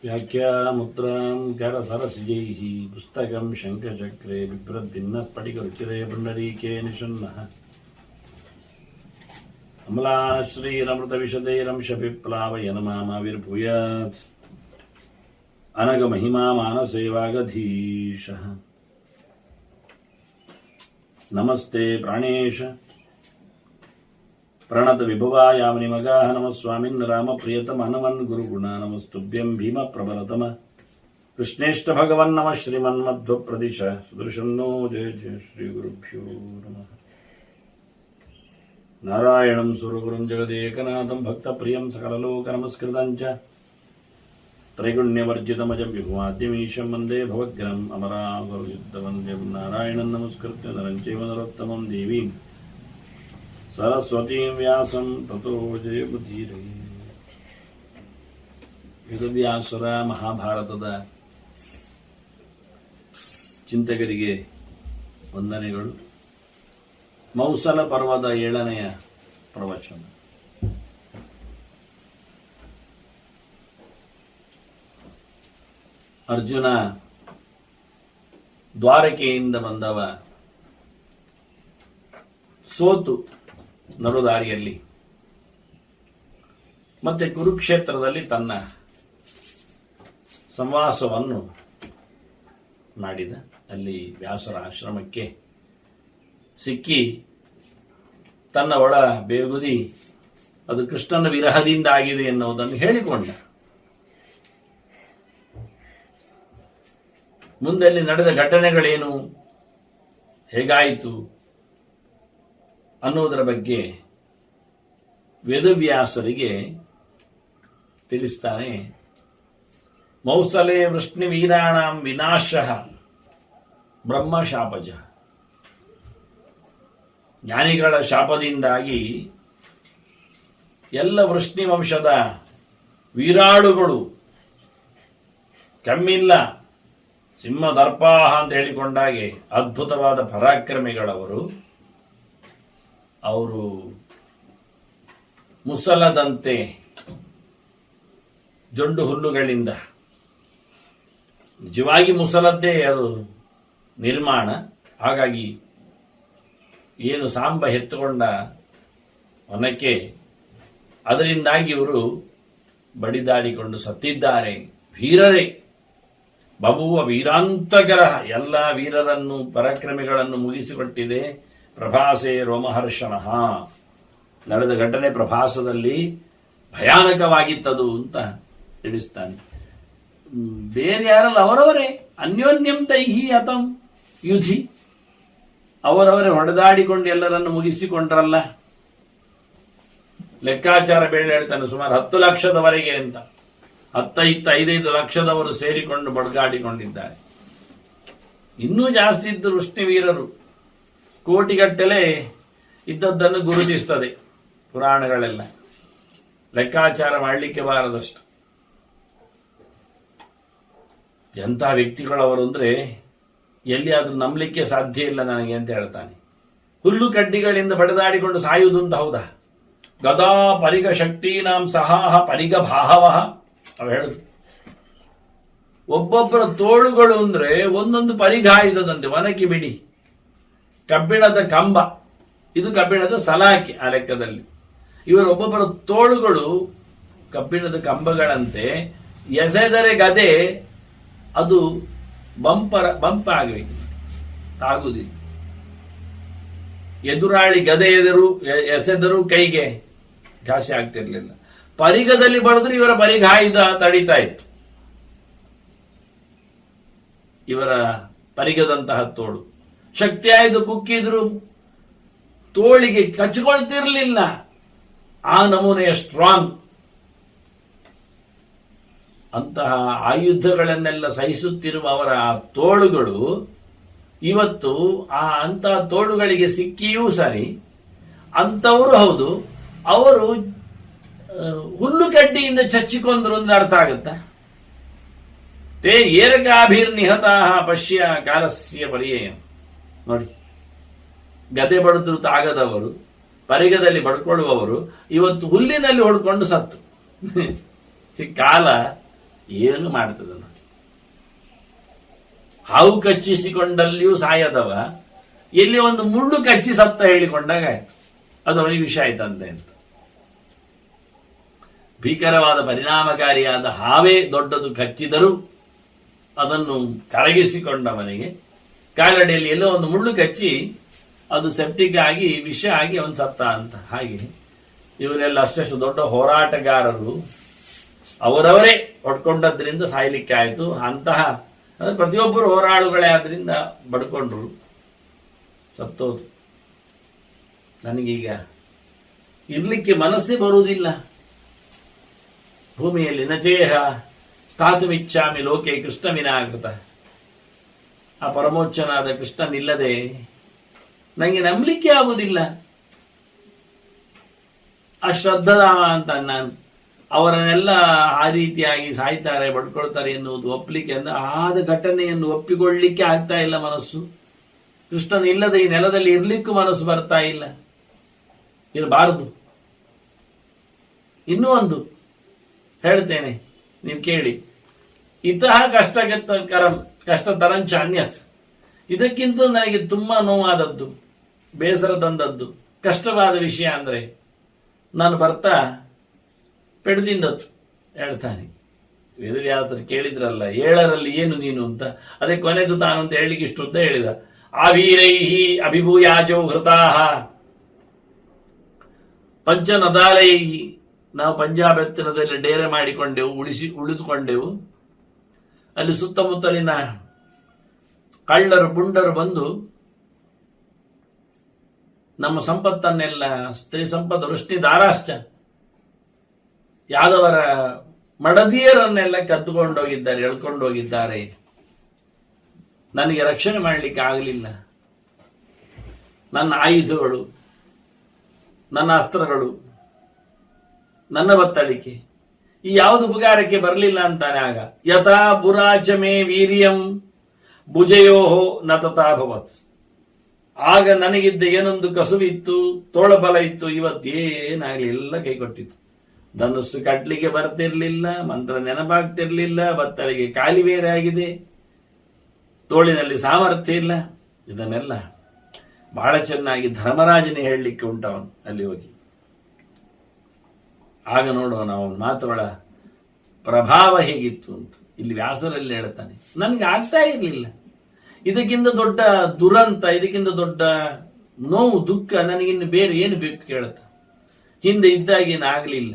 व्याख्यामुद्रां करसरसिजैः पुस्तकं शङ्खचक्रे बिभ्रद्भिन्नः स्फटिकरुचिरे पुण्डरीके निषण्णः अमलाश्रीरमृतविशदैरंशपिप्लावयन मामाविर्भूयात् अनघमहिमा मानसे वागधीशः। नमस्ते प्राणेश प्रणत विभुवायामनिमगाः नमः स्वामिन् राम प्रियतम हनुमन् गुरुगुण नमस्तुभ्यं भीम प्रबलतम कृष्णेष्ट भगवन् नमः श्रीमन्मध्व प्रदिश सुदर्शनो जय जय श्री गुरुभ्यो नमः। नारायणं सुरगुरुं जगदेकनाथं भक्तप्रियं सकललोक नमस्कृतं च त्रैगुण्यवर्जितमजं विभुमाद्यमीशं वन्दे भवग्रहम् अमरावरुसिद्धवन्द्यं नारायणं नमस्कृत्य नरं चैव नरोत्तमं देवीं सरस्वतीं व्यासं ततो जयमुदीरये। ವೇದವ್ಯಾಸರ ಮಹಾಭಾರತದ ಚಿಂತಕರಿಗೆ ವಂದನೆಗಳು. ಮೌಸಲ ಪರ್ವದ 7ನೆಯ ಪ್ರವಚನ. ಅರ್ಜುನ ದ್ವಾರಕೆಯಿಂದ ಬಂದವ ಸೋತು ನಡುದಾರಿಯಲ್ಲಿ ಮತ್ತೆ ಕುರುಕ್ಷೇತ್ರದಲ್ಲಿ ತನ್ನ ಸಂವಾಸವನ್ನು ಮಾಡಿದ. ಅಲ್ಲಿ ವ್ಯಾಸರ ಆಶ್ರಮಕ್ಕೆ ಸಿಕ್ಕಿ ತನ್ನ ಒಳ ಬೇಗುದಿ ಅದು ಕೃಷ್ಣನ ವಿರಹದಿಂದ ಆಗಿದೆ ಎನ್ನುವುದನ್ನು ಹೇಳಿಕೊಂಡ. ಮುಂದೆ ಅಲ್ಲಿ ನಡೆದ ಘಟನೆಗಳೇನು, ಹೇಗಾಯಿತು ಅನ್ನುವುದರ ಬಗ್ಗೆ ವೇದವ್ಯಾಸರಿಗೆ ತಿಳಿಸ್ತಾನೆ. ಮೌಸಲೆ ವೃಷ್ಣಿ ವೀರಾಣಾಂ ವಿನಾಶಃ ಬ್ರಹ್ಮಶಾಪಜ. ಜ್ಞಾನಿಗಳ ಶಾಪದಿಂದಾಗಿ ಎಲ್ಲ ವೃಷ್ಣಿ ವಂಶದ ವೀರಾಳುಗಳು, ಕಮ್ಮಿಲ್ಲ ಸಿಂಹದರ್ಪಾಹ ಅಂತ ಹೇಳಿಕೊಂಡಾಗೆ ಅದ್ಭುತವಾದ ಪರಾಕ್ರಮಿಗಳವರು, ಅವರು ಮುಸಲದಂತೆ ಜೊಂಡು ಹುಲ್ಲುಗಳಿಂದ, ನಿಜವಾಗಿ ಮುಸಲದ್ದೇ ಅದು ನಿರ್ಮಾಣ. ಹಾಗಾಗಿ ಏನು ಸಾಂಬ ಎತ್ತುಕೊಂಡ ವನಕ್ಕೆ, ಅದರಿಂದಾಗಿ ಇವರು ಬಡಿದಾಡಿಕೊಂಡು ಸತ್ತಿದ್ದಾರೆ. ವೀರರೇ ಬಭುವ ವೀರಾಂತಕರ, ಎಲ್ಲ ವೀರರನ್ನು ಪರಾಕ್ರಮಿಗಳನ್ನು ಮುಗಿಸಿಕೊಟ್ಟಿದೆ. ಪ್ರಭಾಸೆ ರೋಮಹರ್ಷಣಃ. ನಡೆದ ಘಟನೆ ಪ್ರಭಾಸದಲ್ಲಿ ಭಯಾನಕವಾಗಿತ್ತದು ಅಂತ ತಿಳಿಸ್ತಾನೆ. ಬೇರೆ ಯಾರಲ್ಲ, ಅವರವರೇ ಅನ್ಯೋನ್ಯಂ ತೈಹಿ ಹತಂ ಯುಧಿ, ಅವರವರೇ ಹೊಡೆದಾಡಿಕೊಂಡು ಎಲ್ಲರನ್ನು ಮುಗಿಸಿಕೊಂಡ್ರಲ್ಲ. ಲೆಕ್ಕಾಚಾರ ಬೇಳೆ ಹೇಳ್ತಾನೆ, ಸುಮಾರು 10 ಲಕ್ಷದವರೆಗೆ ಅಂತ. 5 ಲಕ್ಷದವರು ಸೇರಿಕೊಂಡು ಬಡ್ಗಾಡಿಕೊಂಡಿದ್ದಾರೆ. ಇನ್ನೂ ಜಾಸ್ತಿ ಇದ್ದು ವೃಷ್ಣಿವೀರರು, ಕೋಟಿಗಟ್ಟಲೆ ಇದ್ದದ್ದನ್ನು ಗುರುತಿಸ್ತದೆ ಪುರಾಣಗಳೆಲ್ಲ. ಲೆಕ್ಕಾಚಾರ ಮಾಡಲಿಕ್ಕೆ ಬಾರದಷ್ಟು. ಎಂಥ ವ್ಯಕ್ತಿಗಳವರು ಅಂದ್ರೆ ಎಲ್ಲಿ ಅದು ನಂಬಲಿಕ್ಕೆ ಸಾಧ್ಯ ಇಲ್ಲ ನನಗೆ ಅಂತ ಹೇಳ್ತಾನೆ. ಹುಲ್ಲು ಕಡ್ಡಿಗಳಿಂದ ಬಡಿದಾಡಿಕೊಂಡು ಸಾಯುವುದು ಅಂತ ಹೌದಾ? ಗದಾ ಪರಿಗ ಶಕ್ತೀನಾಂ ಸಹಾಹ ಪರಿಗ ಭಾಹವಃ ಅವ ಹೇಳುದು. ಒಬ್ಬೊಬ್ಬರ ತೋಳುಗಳು ಅಂದ್ರೆ ಒಂದೊಂದು ಪರಿಗಾಯುಧದಂತೆ. ಒನಕಿ ಬಿಡಿ, ಕಬ್ಬಿಣದ ಕಂಬ, ಇದು ಕಬ್ಬಿಣದ ಸಲಾಕೆ ಆ ಲೆಕ್ಕದಲ್ಲಿ. ಇವರ ಒಬ್ಬೊಬ್ಬರ ತೋಳುಗಳು ಕಬ್ಬಿಣದ ಕಂಬಗಳಂತೆ. ಎಸೆದರೆ ಗದೆ ಅದು ಬಂಪ ಆಗಬೇಕು, ತಾಗುದಿಲ್ಲ. ಎದುರಾಳಿ ಗದೆ ಎಸೆದರೂ ಕೈಗೆ ಘಾಸಿ ಆಗ್ತಿರ್ಲಿಲ್ಲ. ಪರಿಗದಲ್ಲಿ ಬಡಿದ್ರು ಇವರ ಪರಿಗಾಯುಧ ತಡೀತಾ ಇತ್ತು. ಇವರ ಪರಿಗದಂತಹ ತೋಳು ಶಕ್ತಿ ಆಯ್ದು ಕುಕ್ಕಿದ್ರು ತೋಳಿಗೆ ಕಚ್ಕೊಳ್ತಿರ್ಲಿಲ್ಲ. ಆ ನಮೂನೆಯ ಸ್ಟ್ರಾಂಗ್. ಅಂತಹ ಆಯುಧಗಳನ್ನೆಲ್ಲ ಸಹಿಸುತ್ತಿರುವ ಅವರ ತೋಳುಗಳು ಇವತ್ತು ಅಂತಹ ತೋಳುಗಳಿಗೆ ಸಿಕ್ಕಿಯೂ ಸರಿ, ಅಂತವರು ಹೌದು. ಅವರು ಹುಲ್ಲು ಕಡ್ಡಿಯಿಂದ ಚಚ್ಚಿಕೊಂಡ್ರು ಅಂದ್ರೆ ಅರ್ಥ ಆಗುತ್ತಾ? ತೇ ಏರಕಾಭಿರ್ ನಿಹತಾಹ ಪಶ್ಯ ಕಾಲಸ್ಯ ಪರ್ಯಯ. ನೋಡಿ, ಗದೆ ಬಡಿದ್ರು ತಾಗದವರು ಪರಿಗದಲ್ಲಿ ಬಡ್ಕೊಳ್ಳುವವರು ಇವತ್ತು ಹುಲ್ಲಿನಲ್ಲಿ ಹೊಡ್ಕೊಂಡು ಸತ್ತು. ಕಾಲ ಏನು ಮಾಡ್ತದೆ ನೋಡಿ. ಹಾವು ಕಚ್ಚಿಸಿಕೊಂಡಲ್ಲಿಯೂ ಸಾಯದವ ಎಲ್ಲಿ ಒಂದು ಮುಳ್ಳು ಕಚ್ಚಿ ಸತ್ತ ಹೇಳಿಕೊಂಡಾಗ ಆಯ್ತು, ಅದು ಅವನಿಗೆ ವಿಷ ಆಯ್ತಂತೆ ಅಂತ. ಭೀಕರವಾದ ಪರಿಣಾಮಕಾರಿಯಾದ ಹಾವೇ ದೊಡ್ಡದು ಕಚ್ಚಿದರೂ ಅದನ್ನು ಕರಗಿಸಿಕೊಂಡವನಿಗೆ ಕಾಲಡಿಯಲ್ಲಿ ಎಲ್ಲೋ ಒಂದು ಮುಳ್ಳು ಕಚ್ಚಿ ಅದು ಸೆಪ್ಟಿಕ್ ಆಗಿ ವಿಷ ಆಗಿ ಅವನು ಸತ್ತ ಅಂತ. ಹಾಗೆ ಇವರೆಲ್ಲ ಅಷ್ಟಷ್ಟು ದೊಡ್ಡ ಹೋರಾಟಗಾರರು ಅವರವರೇ ಹೊಡ್ಕೊಂಡದ್ರಿಂದ ಸಾಯ್ಲಿಕ್ಕೆ ಆಯಿತು. ಅಂತಹ ಪ್ರತಿಯೊಬ್ಬರು ಹೋರಾಡುಗಳೇ ಆದ್ರಿಂದ ಬಡ್ಕೊಂಡ್ರು, ಸತ್ತೋದು. ನನಗೀಗ ಇರ್ಲಿಕ್ಕೆ ಮನಸ್ಸೇ ಬರುವುದಿಲ್ಲ ಭೂಮಿಯಲ್ಲಿ. ನಚೇಹ ಸ್ಥಾತುಮಿಚ್ಛಾಮಿ ಲೋಕೆ ಕೃಷ್ಣ ವಿನಾಕೃತ. ಆ ಪರಮೋಚ್ಚನಾದ ಕೃಷ್ಣನಿಲ್ಲದೆ ನನಗೆ ನಂಬಲಿಕ್ಕೆ ಆಗುವುದಿಲ್ಲ. ಆ ಶ್ರದ್ಧಾವ ಅಂತ ನಾನು ಅವರನ್ನೆಲ್ಲ ಆ ರೀತಿಯಾಗಿ ಸಾಯ್ತಾರೆ, ಬಡ್ಕೊಳ್ತಾರೆ ಎನ್ನುವುದು ಒಪ್ಪಲಿಕ್ಕೆ ಆದ ಘಟನೆಯನ್ನು ಒಪ್ಪಿಕೊಳ್ಳಲಿಕ್ಕೆ ಆಗ್ತಾ ಇಲ್ಲ ಮನಸ್ಸು. ಕೃಷ್ಣನಿಲ್ಲದೆ ಈ ನೆಲದಲ್ಲಿ ಇರ್ಲಿಕ್ಕೂ ಮನಸ್ಸು ಬರ್ತಾ ಇಲ್ಲ, ಇರಬಾರದು. ಇನ್ನೂ ಒಂದು ಹೇಳ್ತೇನೆ, ನೀವು ಕೇಳಿ. ಇತಃ ಕಷ್ಟತರಂಚ ಅನ್ಯತ್. ಇದಕ್ಕಿಂತ ನನಗೆ ತುಂಬಾ ನೋವಾದದ್ದು, ಬೇಸರ ತಂದದ್ದು, ಕಷ್ಟವಾದ ವಿಷಯ ಅಂದ್ರೆ ನಾನು ಬರ್ತಾ ಪೆಡ್ದಿಂದತ್ತು ಹೇಳ್ತಾನೆ. ವೇದವ್ಯಾಸರು ಕೇಳಿದ್ರಲ್ಲ, 7ರಲ್ಲಿ ಏನು ನೀನು ಅಂತ, ಅದೇ ಕೊನೆದು ತಾನು ಅಂತ ಹೇಳಲಿಕ್ಕೆ ಇಷ್ಟು ಉದ್ದ ಹೇಳಿದ. ಆವೀರೈಹಿ ಅಭಿಭೂಯಾಜೋ ಹೃತಾಹ ಪಂಚನದಾಲೈಹಿ. ನಾವು ಪಂಜಾಬ್ ಎತ್ತರದಲ್ಲಿ ಡೇರೆ ಮಾಡಿಕೊಂಡೆವು, ಉಳಿದುಕೊಂಡೆವು. ಅಲ್ಲಿ ಸುತ್ತಮುತ್ತಲಿನ ಕಳ್ಳರು ಪುಂಡರು ಬಂದು ನಮ್ಮ ಸಂಪತ್ತನ್ನೆಲ್ಲ, ಸ್ತ್ರೀ ಸಂಪತ್ತು ವೃಷ್ಟಿ ದಾರಾಶ್ಚ, ಯಾದವರ ಮಡದಿಯರನ್ನೆಲ್ಲ ಕದ್ದುಕೊಂಡೋಗಿದ್ದಾರೆ, ಎಳ್ಕೊಂಡೋಗಿದ್ದಾರೆ. ನನಗೆ ರಕ್ಷಣೆ ಮಾಡಲಿಕ್ಕೆ ಆಗಲಿಲ್ಲ. ನನ್ನ ಆಯುಧಗಳು, ನನ್ನ ಅಸ್ತ್ರಗಳು, ನನ್ನ ಬತ್ತಳಿಕೆ ಈ ಯಾವುದು ಉಪಕಾರಕ್ಕೆ ಬರಲಿಲ್ಲ ಅಂತಾನೆ. ಆಗ ಯಥಾ ಪುರಾಚಮೇ ವೀರ್ಯಂ ಭುಜಯೋಹೋ ನ ತಥಾಭವತ್. ಆಗ ನನಗಿದ್ದ ಏನೊಂದು ಕಸುವಿತ್ತು, ತೋಳಬಲ ಇತ್ತು, ಇವತ್ತೇನಾಗಲಿ ಎಲ್ಲ ಕೈಕೊಟ್ಟಿತ್ತು. ಧನುಸ್ಸು ಕಟ್ಲಿಕ್ಕೆ ಬರ್ತಿರ್ಲಿಲ್ಲ, ಮಂತ್ರ ನೆನಪಾಗ್ತಿರ್ಲಿಲ್ಲ, ಬತ್ತಳಿಗೆ ಖಾಲಿ ಬೇರೆ ಆಗಿದೆ, ತೋಳಿನಲ್ಲಿ ಸಾಮರ್ಥ್ಯ ಇಲ್ಲ. ಇದನ್ನೆಲ್ಲ ಬಹಳ ಚೆನ್ನಾಗಿ ಧರ್ಮರಾಜನೇ ಹೇಳಲಿಕ್ಕೆ ಉಂಟವನು ಅಲ್ಲಿ ಹೋಗಿ. ಆಗ ನೋಡೋಣ ಅವನ ಮಾತುಗಳ ಪ್ರಭಾವ ಹೇಗಿತ್ತು ಅಂತ. ಇಲ್ಲಿ ವ್ಯಾಸರಲ್ಲಿ ಹೇಳ್ತಾನೆ, ನನಗೆ ಆಗ್ತಾ ಇರಲಿಲ್ಲ. ಇದಕ್ಕಿಂತ ದೊಡ್ಡ ದುರಂತ, ಇದಕ್ಕಿಂತ ದೊಡ್ಡ ನೋವು, ದುಃಖ ನನಗಿನ್ನು ಬೇರೆ ಏನು ಬೇಕು ಕೇಳುತ್ತ. ಹಿಂದೆ ಇದ್ದಾಗೇನು ಆಗಲಿಲ್ಲ.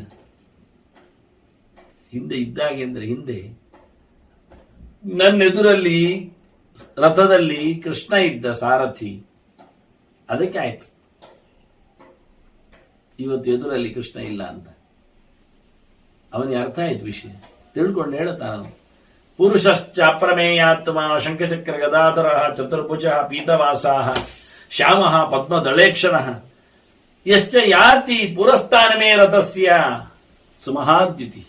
ಹಿಂದೆ ಇದ್ದಾಗೆ ಅಂದ್ರೆ ಹಿಂದೆ ನನ್ನ ಎದುರಲ್ಲಿ ರಥದಲ್ಲಿ ಕೃಷ್ಣ ಇದ್ದ ಸಾರಥಿ, ಅದಕ್ಕೆ ಆಯ್ತು. ಇವತ್ತು ಎದುರಲ್ಲಿ ಕೃಷ್ಣ ಇಲ್ಲ ಅಂತ ಅವನಿಗೆ ಅರ್ಥ ಆಯ್ತು ವಿಷಯ, ತಿಳ್ಕೊಂಡು ಹೇಳ್ತಾನ. ಪುರುಷಶ್ಚ ಅಪ್ರಮೇಯಾತ್ಮ ಶಂಖಚಕ್ರ ಗದಾಧರ ಚತುರ್ಭುಜ ಪೀತವಾಸ ಶ್ಯಾಮ ಪದ್ಮದಳೇಕ್ಷಣ ಯಶ್ಚ ಯಾತಿ ಪುರಸ್ಥಾನಮೇ ರಥಸ್ಯ ಸುಮಹಾದ್ಯುತಿ.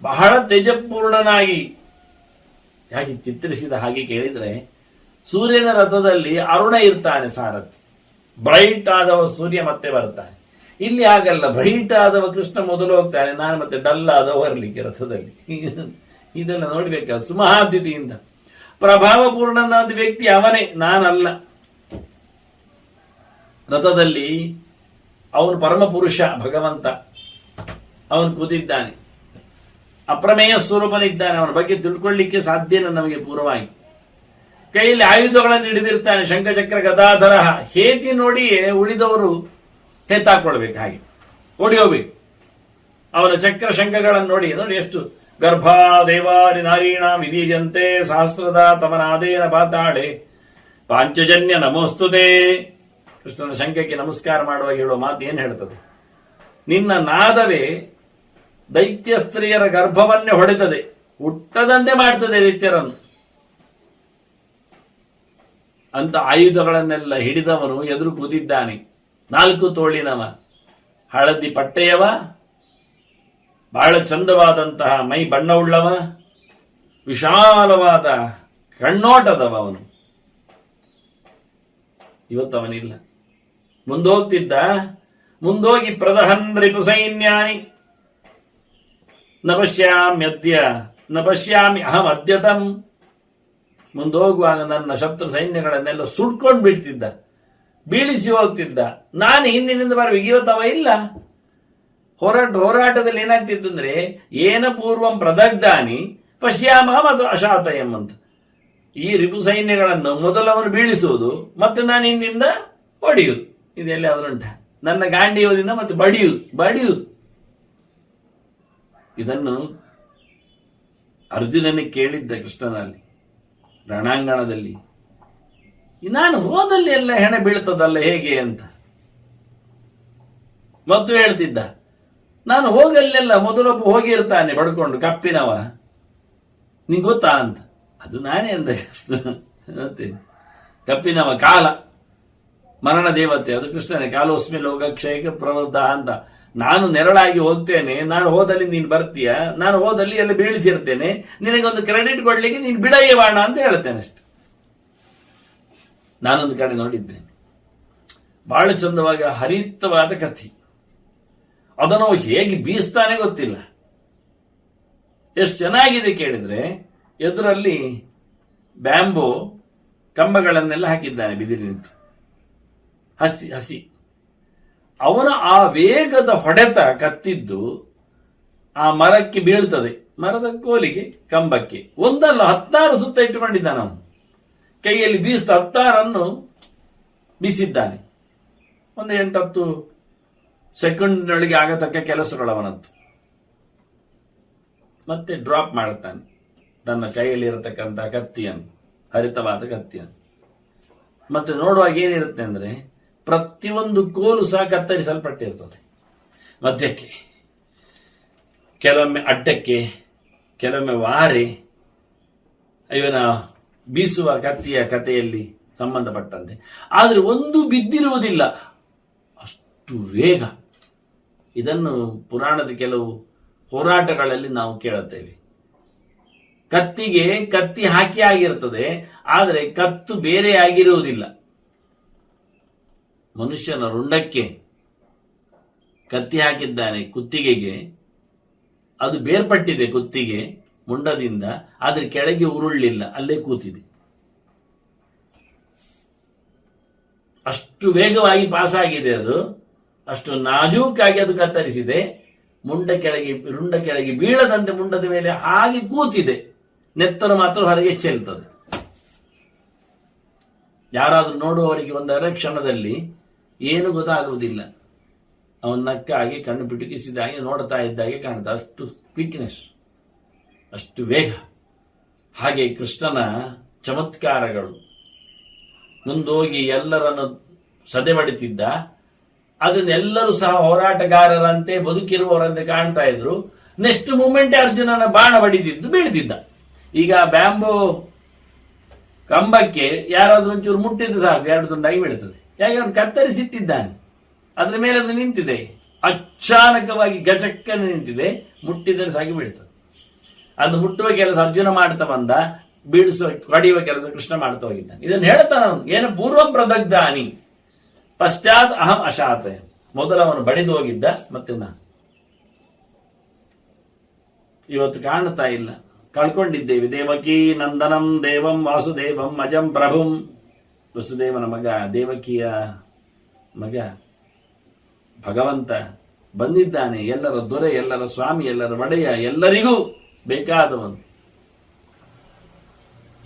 ಬಹಳ ತೇಜಪೂರ್ಣನಾಗಿ ಯಾಕೆ ಚಿತ್ರಿಸಿದ ಹಾಗೆ ಕೇಳಿದ್ರೆ, ಸೂರ್ಯನ ರಥದಲ್ಲಿ ಅರುಣ ಇರ್ತಾನೆ ಸಾರಥಿ, ಬ್ರೈಟ್ ಆದವ ಸೂರ್ಯ ಮತ್ತೆ ಬರ್ತಾನೆ. ಇಲ್ಲಿ ಆಗಲ್ಲ, ಬ್ರೈಟ್ ಆದವ ಕೃಷ್ಣ ಮೊದಲು ಹೋಗ್ತಾನೆ, ನಾನು ಮತ್ತೆ ಡಲ್ ಆದವ ಬರಲಿಕ್ಕೆ ರಥದಲ್ಲಿ. ಇದೆಲ್ಲ ನೋಡ್ಬೇಕಾದ ಸುಮಹಾದ್ಯುತಿಯಿಂದ. ಪ್ರಭಾವಪೂರ್ಣನಾದ ವ್ಯಕ್ತಿ ಅವನೇ, ನಾನಲ್ಲ. ರಥದಲ್ಲಿ ಅವನು ಪರಮಪುರುಷ ಭಗವಂತ, ಅವನು ಕೂತಿದ್ದಾನೆ, ಅಪ್ರಮೇಯ ಸ್ವರೂಪನಿದ್ದಾನೆ. ಅವನ ಬಗ್ಗೆ ತಿಳ್ಕೊಳ್ಳಿಕ್ಕೆ ಸಾಧ್ಯ ಇಲ್ಲ ನಮಗೆ ಪೂರ್ವವಾಗಿ. ಕೈಯಲ್ಲಿ ಆಯುಧಗಳನ್ನು ಹಿಡಿದಿರ್ತಾನೆ, ಶಂಖಚಕ್ರ ಗದಾಧರ. ಹೇತಿ ನೋಡಿಯೇ ಉಳಿದವರು ಹೇತಾಕೊಳ್ಬೇಕು, ಹಾಗೆ ಓಡಿ ಹೋಗ್ಬೇಕು. ಅವನ ಚಕ್ರ ಶಂಖಗಳನ್ನು ನೋಡಿ ಎಷ್ಟು ಗರ್ಭಾ ದೇವಾರಿ ನಾರೀಣ ವಿಧೀಯಂತೆ ಸಹಸ್ರದ ತಮನಾದೇನ ಪಾತಾಡೆ ಪಾಂಚಜನ್ಯ ನಮೋಸ್ತುತೆ. ಕೃಷ್ಣನ ಶಂಖಕ್ಕೆ ನಮಸ್ಕಾರ ಮಾಡುವಾಗ ಹೇಳುವ ಮಾತು ಏನ್ ಹೇಳ್ತದೆ? ನಿನ್ನ ನಾದವೇ ದೈತ್ಯ ಸ್ತ್ರೀಯರ ಗರ್ಭವನ್ನೇ ಹೊಡೆತದೆ, ಹುಟ್ಟದಂತೆ ಮಾಡ್ತದೆ ದೈತ್ಯರನ್ನು. ಅಂತ ಆಯುಧಗಳನ್ನೆಲ್ಲ ಹಿಡಿದವನು ಎದುರು ಕೂತಿದ್ದಾನೆ. 4 ತೋಳಿನವ, ಹಳದಿ ಪಟ್ಟೆಯವ, ಬಹಳ ಚಂದವಾದಂತಹ ಮೈ ಬಣ್ಣವುಳ್ಳವ, ವಿಶಾಲವಾದ ಕಣ್ಣೋಟದವ ಅವನು. ಇವತ್ತು ಅವನಿಲ್ಲ. ಮುಂದೋಗ್ತಿದ್ದ ಮುಂದೋಗಿ ಪ್ರದಹನ್ ರಿಪು ಸೈನ್ಯಾನಿ ನ ಪಶ್ಯಾಮಿ ಅಹಂ ಅದ್ಯತಂ. ಮುಂದೋಗುವಾಗ ನನ್ನ ಶತ್ರು ಸೈನ್ಯಗಳನ್ನೆಲ್ಲ ಸುಟ್ಕೊಂಡು ಬಿಡ್ತಿದ್ದ, ಬೀಳಿಸಿ ಹೋಗ್ತಿದ್ದ. ನಾನು ಹಿಂದಿನಿಂದ ಬರಬೇಕು, ಇವತ್ತವ ಇಲ್ಲ. ಹೋರಾಟದಲ್ಲಿ ಏನಾಗ್ತಿತ್ತು ಅಂದ್ರೆ, ಏನ ಪೂರ್ವಂ ಪ್ರದಗ್ಧಾನಿ ಪಶ್ಯಾಮ ಮತ್ತು ಅಶಾತಯಂ ಅಂತ. ಈ ರಿಪು ಸೈನ್ಯಗಳನ್ನು ಮೊದಲವನು ಬೀಳಿಸುವುದು, ಮತ್ತೆ ನಾನು ಹಿಂದಿಂದ ಹೊಡೆಯುವುದು. ಇದೆಲ್ಲ ಅದರುಂಟ, ನನ್ನ ಗಾಂಡೀವದಿಂದ ಮತ್ತೆ ಬಡಿಯುವುದು. ಇದನ್ನು ಅರ್ಜುನನಿಗೆ ಕೇಳಿದ್ದ ಕೃಷ್ಣನಲ್ಲಿ ರಣಾಂಗಣದಲ್ಲಿ. ನಾನು ಹೋದಲ್ಲಿ ಎಲ್ಲ ಹೆಣೆ ಬೀಳ್ತದಲ್ಲ ಹೇಗೆ ಅಂತ. ಮತ್ತು ಹೇಳ್ತಿದ್ದ, ನಾನು ಹೋಗಲ್ಲೆಲ್ಲ ಮೊದಲೊಬ್ಬ ಹೋಗಿರ್ತಾನೆ ಬಡ್ಕೊಂಡು ಕಪ್ಪಿನವ, ನಿಂಗೆ ಗೊತ್ತಾ ಅಂತ. ಅದು ನಾನೇ ಅಂದ ಕೃಷ್ಣ. ಕಪ್ಪಿನವ ಕಾಲ, ಮರಣ ದೇವತೆ, ಅದು ಕೃಷ್ಣನೇ. ಕಾಲೋಸ್ಮಿ ಲೋಕ ಕ್ಷಯಕ ಪ್ರವೃದ್ಧ ಅಂತ. ನಾನು ನೆರಳಾಗಿ ಹೋಗ್ತೇನೆ, ನಾನು ಹೋದಲ್ಲಿ ನೀನು ಬರ್ತೀಯ, ನಾನು ಹೋದಲ್ಲಿ ಎಲ್ಲ ಬೀಳಿಸಿರ್ತೇನೆ, ನಿನಗೊಂದು ಕ್ರೆಡಿಟ್ ಕೊಡ್ಲಿಕ್ಕೆ ನೀನು ಬಿಡಯ್ಯವಾಣ ಅಂತ ಹೇಳ್ತೇನೆ ಅಷ್ಟೆ. ನಾನೊಂದು ಕಡೆ ನೋಡಿದ್ದೇನೆ, ಬಹಳ ಚಂದವಾಗಿ ಹರಿತವಾದ ಕಥೆ. ಅದನ್ನು ಹೇಗೆ ಬೀಸ್ತಾನೆ ಗೊತ್ತಿಲ್ಲ, ಎಷ್ಟು ಚೆನ್ನಾಗಿದೆ ಕೇಳಿದ್ರೆ. ಎದುರಲ್ಲಿ ಬ್ಯಾಂಬೋ ಕಂಬಗಳನ್ನೆಲ್ಲ ಹಾಕಿದ್ದಾನೆ, ಬಿದಿರಿನಿಂದ ಹಸಿ. ಅವನ ಆ ವೇಗದ ಹೊಡೆತ ಕತ್ತಿದ್ದು ಆ ಮರಕ್ಕೆ ಬೀಳ್ತದೆ, ಮರದ ಕೋಲಿಗೆ, ಕಂಬಕ್ಕೆ. ಒಂದಲ್ಲ 16 ಸುತ್ತ ಇಟ್ಟುಕೊಂಡಿದ್ದಾನೆ ಅವನು. ಕೈಯಲ್ಲಿ ಬೀಸ್ತ 16 ಬೀಸಿದ್ದಾನೆ. ಒಂದು 8-10 ಸೆಕೆಂಡ್ನೊಳಗೆ ಆಗತಕ್ಕ ಕೆಲಸಗಳವನದ್ದು. ಮತ್ತೆ ಡ್ರಾಪ್ ಮಾಡುತ್ತಾನೆ ತನ್ನ ಕೈಯಲ್ಲಿರತಕ್ಕಂಥ ಕತ್ತಿಯನ್ನು, ಹರಿತವಾದ ಕತ್ತಿಯನ್ನು. ಮತ್ತೆ ನೋಡುವಾಗ ಏನಿರುತ್ತೆ ಅಂದ್ರೆ, ಪ್ರತಿಯೊಂದು ಕೋಲು ಸಹ ಕತ್ತರಿಸಲ್ಪಟ್ಟಿರ್ತದೆ. ಮಧ್ಯಕ್ಕೆ, ಕೆಲವೊಮ್ಮೆ ಅಡ್ಡಕ್ಕೆ, ಕೆಲವೊಮ್ಮೆ ವಾರೆ. ಇವನ ಬೀಸುವ ಕತ್ತಿಯ ಕಥೆಯಲ್ಲಿ ಸಂಬಂಧಪಟ್ಟಂತೆ. ಆದರೆ ಒಂದು ಬಿದ್ದಿರುವುದಿಲ್ಲ, ಅಷ್ಟು ವೇಗ. ಇದನ್ನು ಪುರಾಣದ ಕೆಲವು ಹೋರಾಟಗಳಲ್ಲಿ ನಾವು ಕೇಳುತ್ತೇವೆ. ಕತ್ತಿಗೆ ಕತ್ತಿ ಹಾಕಿ ಆಗಿರುತ್ತದೆ, ಆದರೆ ಕತ್ತು ಬೇರೆ ಆಗಿರುವುದಿಲ್ಲ. ಮನುಷ್ಯನ ರುಂಡಕ್ಕೆ ಕತ್ತಿ ಹಾಕಿದ್ದಾನೆ, ಕುತ್ತಿಗೆಗೆ. ಅದು ಬೇರ್ಪಟ್ಟಿದೆ ಕುತ್ತಿಗೆ ಮುಂಡದಿಂದ, ಆದರೆ ಕೆಳಗೆ ಉರುಳಿಲ್ಲ, ಅಲ್ಲೇ ಕೂತಿದೆ. ಅಷ್ಟು ವೇಗವಾಗಿ ಪಾಸ್ ಆಗಿದೆ ಅದು, ಅಷ್ಟು ನಾಜೂಕಾಗಿ ಅದು ಕತ್ತರಿಸಿದೆ. ರುಂಡ ಕೆಳಗೆ ಬೀಳದಂತೆ ಮುಂಡದ ಮೇಲೆ ಹಾಗೆ ಕೂತಿದೆ. ನೆತ್ತರು ಮಾತ್ರ ಹೊರಗೆ ಚೆಲ್ತದೆ. ಯಾರಾದ್ರೂ ನೋಡುವವರಿಗೆ ಒಂದರ ಕ್ಷಣದಲ್ಲಿ ಏನು ಗೊತ್ತಾಗುವುದಿಲ್ಲ. ಅವನ ನಕ್ಕಾಗಿ ಕಣ್ಣು ಪಿಟುಕಿಸಿದ ಹಾಗೆ ನೋಡ್ತಾ ಇದ್ದಾಗೆ ಕಾಣ್ತಾ, ಅಷ್ಟು ಕ್ವಿಕ್ನೆಸ್, ಅಷ್ಟು ವೇಗ. ಹಾಗೆ ಕೃಷ್ಣನ ಚಮತ್ಕಾರಗಳು. ಮುಂದೋಗಿ ಎಲ್ಲರನ್ನು ಸದೆಬಡಿತಿದ್ದ. ಅದನ್ನೆಲ್ಲರೂ ಸಹ ಹೋರಾಟಗಾರರಂತೆ, ಬದುಕಿರುವವರಂತೆ ಕಾಣ್ತಾ ಇದ್ರು. ನೆಕ್ಸ್ಟ್ ಮೂಮೆಂಟ್ ಅರ್ಜುನನ ಬಾಣ ಬಡಿದಿದ್ದು ಬೀಳ್ತಿದ್ದ. ಈಗ ಬ್ಯಾಂಬೋ ಕಂಬಕ್ಕೆ ಯಾರಾದ್ರೂ ಒಂಚೂರು ಮುಟ್ಟಿದ್ದು ಸಾಕು, 2 ತುಂಡಾಗಿ ಬೀಳ್ತದೆ. ಯಾಕೆ ಅವನು ಕತ್ತರಿಸಿಟ್ಟಿದ್ದಾನೆ, ಅದ್ರ ಮೇಲೆ ಅದು ನಿಂತಿದೆ. ಅಚಾನಕವಾಗಿ ಗಚಕ್ಕನೆ ನಿಂತಿದೆ, ಮುಟ್ಟಿದರೆ ಸಾಗಿ ಬೀಳ್ತದೆ. ಅದು ಮುಟ್ಟುವ ಕೆಲಸ ಅರ್ಜುನ ಮಾಡ್ತಾ ಬಂದ, ಬೀಳಿಸುವ ಕಡಿಯುವ ಕೆಲಸ ಕೃಷ್ಣ ಮಾಡ್ತಾ ಹೋಗಿದ್ದಾನೆ. ಇದನ್ನು ಹೇಳ್ತಾನ ಅವನು. ಏನ ಪೂರ್ವಂ ಪ್ರದಗ್ಧಾನಿ ಪಶ್ಚಾತ್ ಅಹಂ ಅಶಾತ. ಮೊದಲವನು ಬಡಿದು ಹೋಗಿದ್ದ, ಮತ್ತೆ ಇವತ್ತು ಕಾಣ್ತಾ ಇಲ್ಲ, ಕಳ್ಕೊಂಡಿದ್ದೇವೆ. ದೇವಕಿ ನಂದನಂ ದೇವಂ ವಾಸುದೇವಂ ಅಜಂ ಪ್ರಭುಂ. ವಸುದೇವನ ಮಗ, ದೇವಕಿಯ ಮಗ ಭಗವಂತ ಬಂದಿದ್ದಾನೆ. ಎಲ್ಲರ ದೊರೆ, ಎಲ್ಲರ ಸ್ವಾಮಿ, ಎಲ್ಲರ ಒಡೆಯ, ಎಲ್ಲರಿಗೂ ಬೇಕಾದವನು.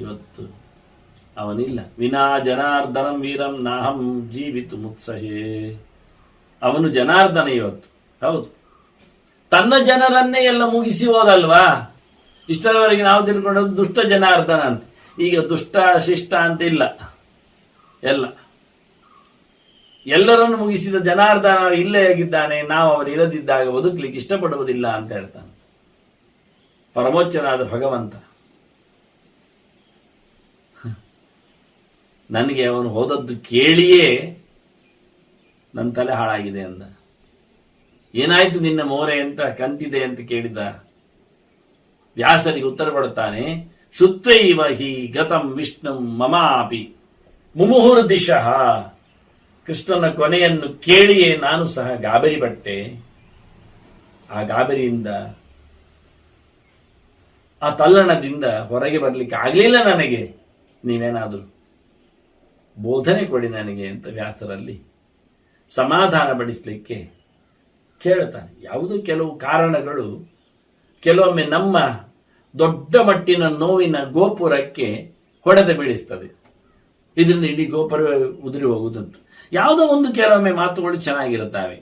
ಇವತ್ತು ಅವನಿಲ್ಲ. ವಿನಾ ಜನಾರ್ದನಂ ವೀರಂ ನಾಹಂ ಜೀವಿತು ಮುತ್ಸಹೇ. ಅವನು ಜನಾರ್ದನ ಇವತ್ತು. ಹೌದು, ತನ್ನ ಜನರನ್ನೇ ಎಲ್ಲ ಮುಗಿಸಿ ಹೋದಲ್ವಾ. ಇಷ್ಟರವರೆಗೆ ನಾವು ತಿಳ್ಕೊಂಡದ್ದು ದುಷ್ಟ ಜನಾರ್ದನ ಅಂತ. ಈಗ ದುಷ್ಟ ಶಿಷ್ಟ ಅಂತ ಇಲ್ಲ, ಎಲ್ಲರನ್ನು ಮುಗಿಸಿದ ಜನಾರ್ದನ ಇಲ್ಲೇ ಆಗಿದ್ದಾನೆ. ನಾವು ಅವರು ಇಲ್ಲದಿದ್ದಾಗ ಬದುಕಲಿಕ್ಕೆ ಇಷ್ಟಪಡುವುದಿಲ್ಲ ಅಂತ ಹೇಳ್ತಾನೆ ಪರಮೋಚ್ಚನಾದ ಭಗವಂತ. ನನಗೆ ಅವನು ಹೋದದ್ದು ಕೇಳಿಯೇ ನನ್ನ ತಲೆ ಹಾಳಾಗಿದೆ ಅಂದ. ಏನಾಯ್ತು ನಿನ್ನ ಮೋರೆ ಅಂತ ಕಂತಿದೆ ಅಂತ ಕೇಳಿದ. ವ್ಯಾಸರಿಗೆ ಉತ್ತರ ಕೊಡುತ್ತಾನೆ, ಶುತ್ವೈವ ಹಿ ಗತಂ ವಿಷ್ಣು ಮಮಾಪಿ ಮುಮುಹುರ್ದಿಶಃ. ಕೃಷ್ಣನ ಕೊನೆಯನ್ನು ಕೇಳಿಯೇ ನಾನು ಸಹ ಗಾಬರಿ ಪಟ್ಟೆ. ಆ ಗಾಬರಿಯಿಂದ, ಆ ತಲ್ಲಣದಿಂದ ಹೊರಗೆ ಬರಲಿಕ್ಕೆ ಆಗಲಿಲ್ಲ ನನಗೆ. ನೀವೇನಾದರೂ ಬೋಧನೆ ಕೊಡಿ ನನಗೆ ಅಂತ ವ್ಯಾಸರಲ್ಲಿ ಸಮಾಧಾನ ಪಡಿಸಲಿಕ್ಕೆ ಕೇಳ್ತಾನೆ. ಯಾವುದೋ ಕೆಲವು ಕಾರಣಗಳು ಕೆಲವೊಮ್ಮೆ ನಮ್ಮ ದೊಡ್ಡ ಮಟ್ಟಿನ ನೋವಿನ ಗೋಪುರಕ್ಕೆ ಹೊಡೆದು ಬೀಳಿಸ್ತದೆ. ಇದರಿಂದ ಇಡೀ ಗೋಪುರ ಉದುರಿ ಹೋಗುವುದುಂಟು. ಯಾವುದೋ ಒಂದು ಕೆಲವೊಮ್ಮೆ ಮಾತುಗಳು ಚೆನ್ನಾಗಿರುತ್ತವೆ.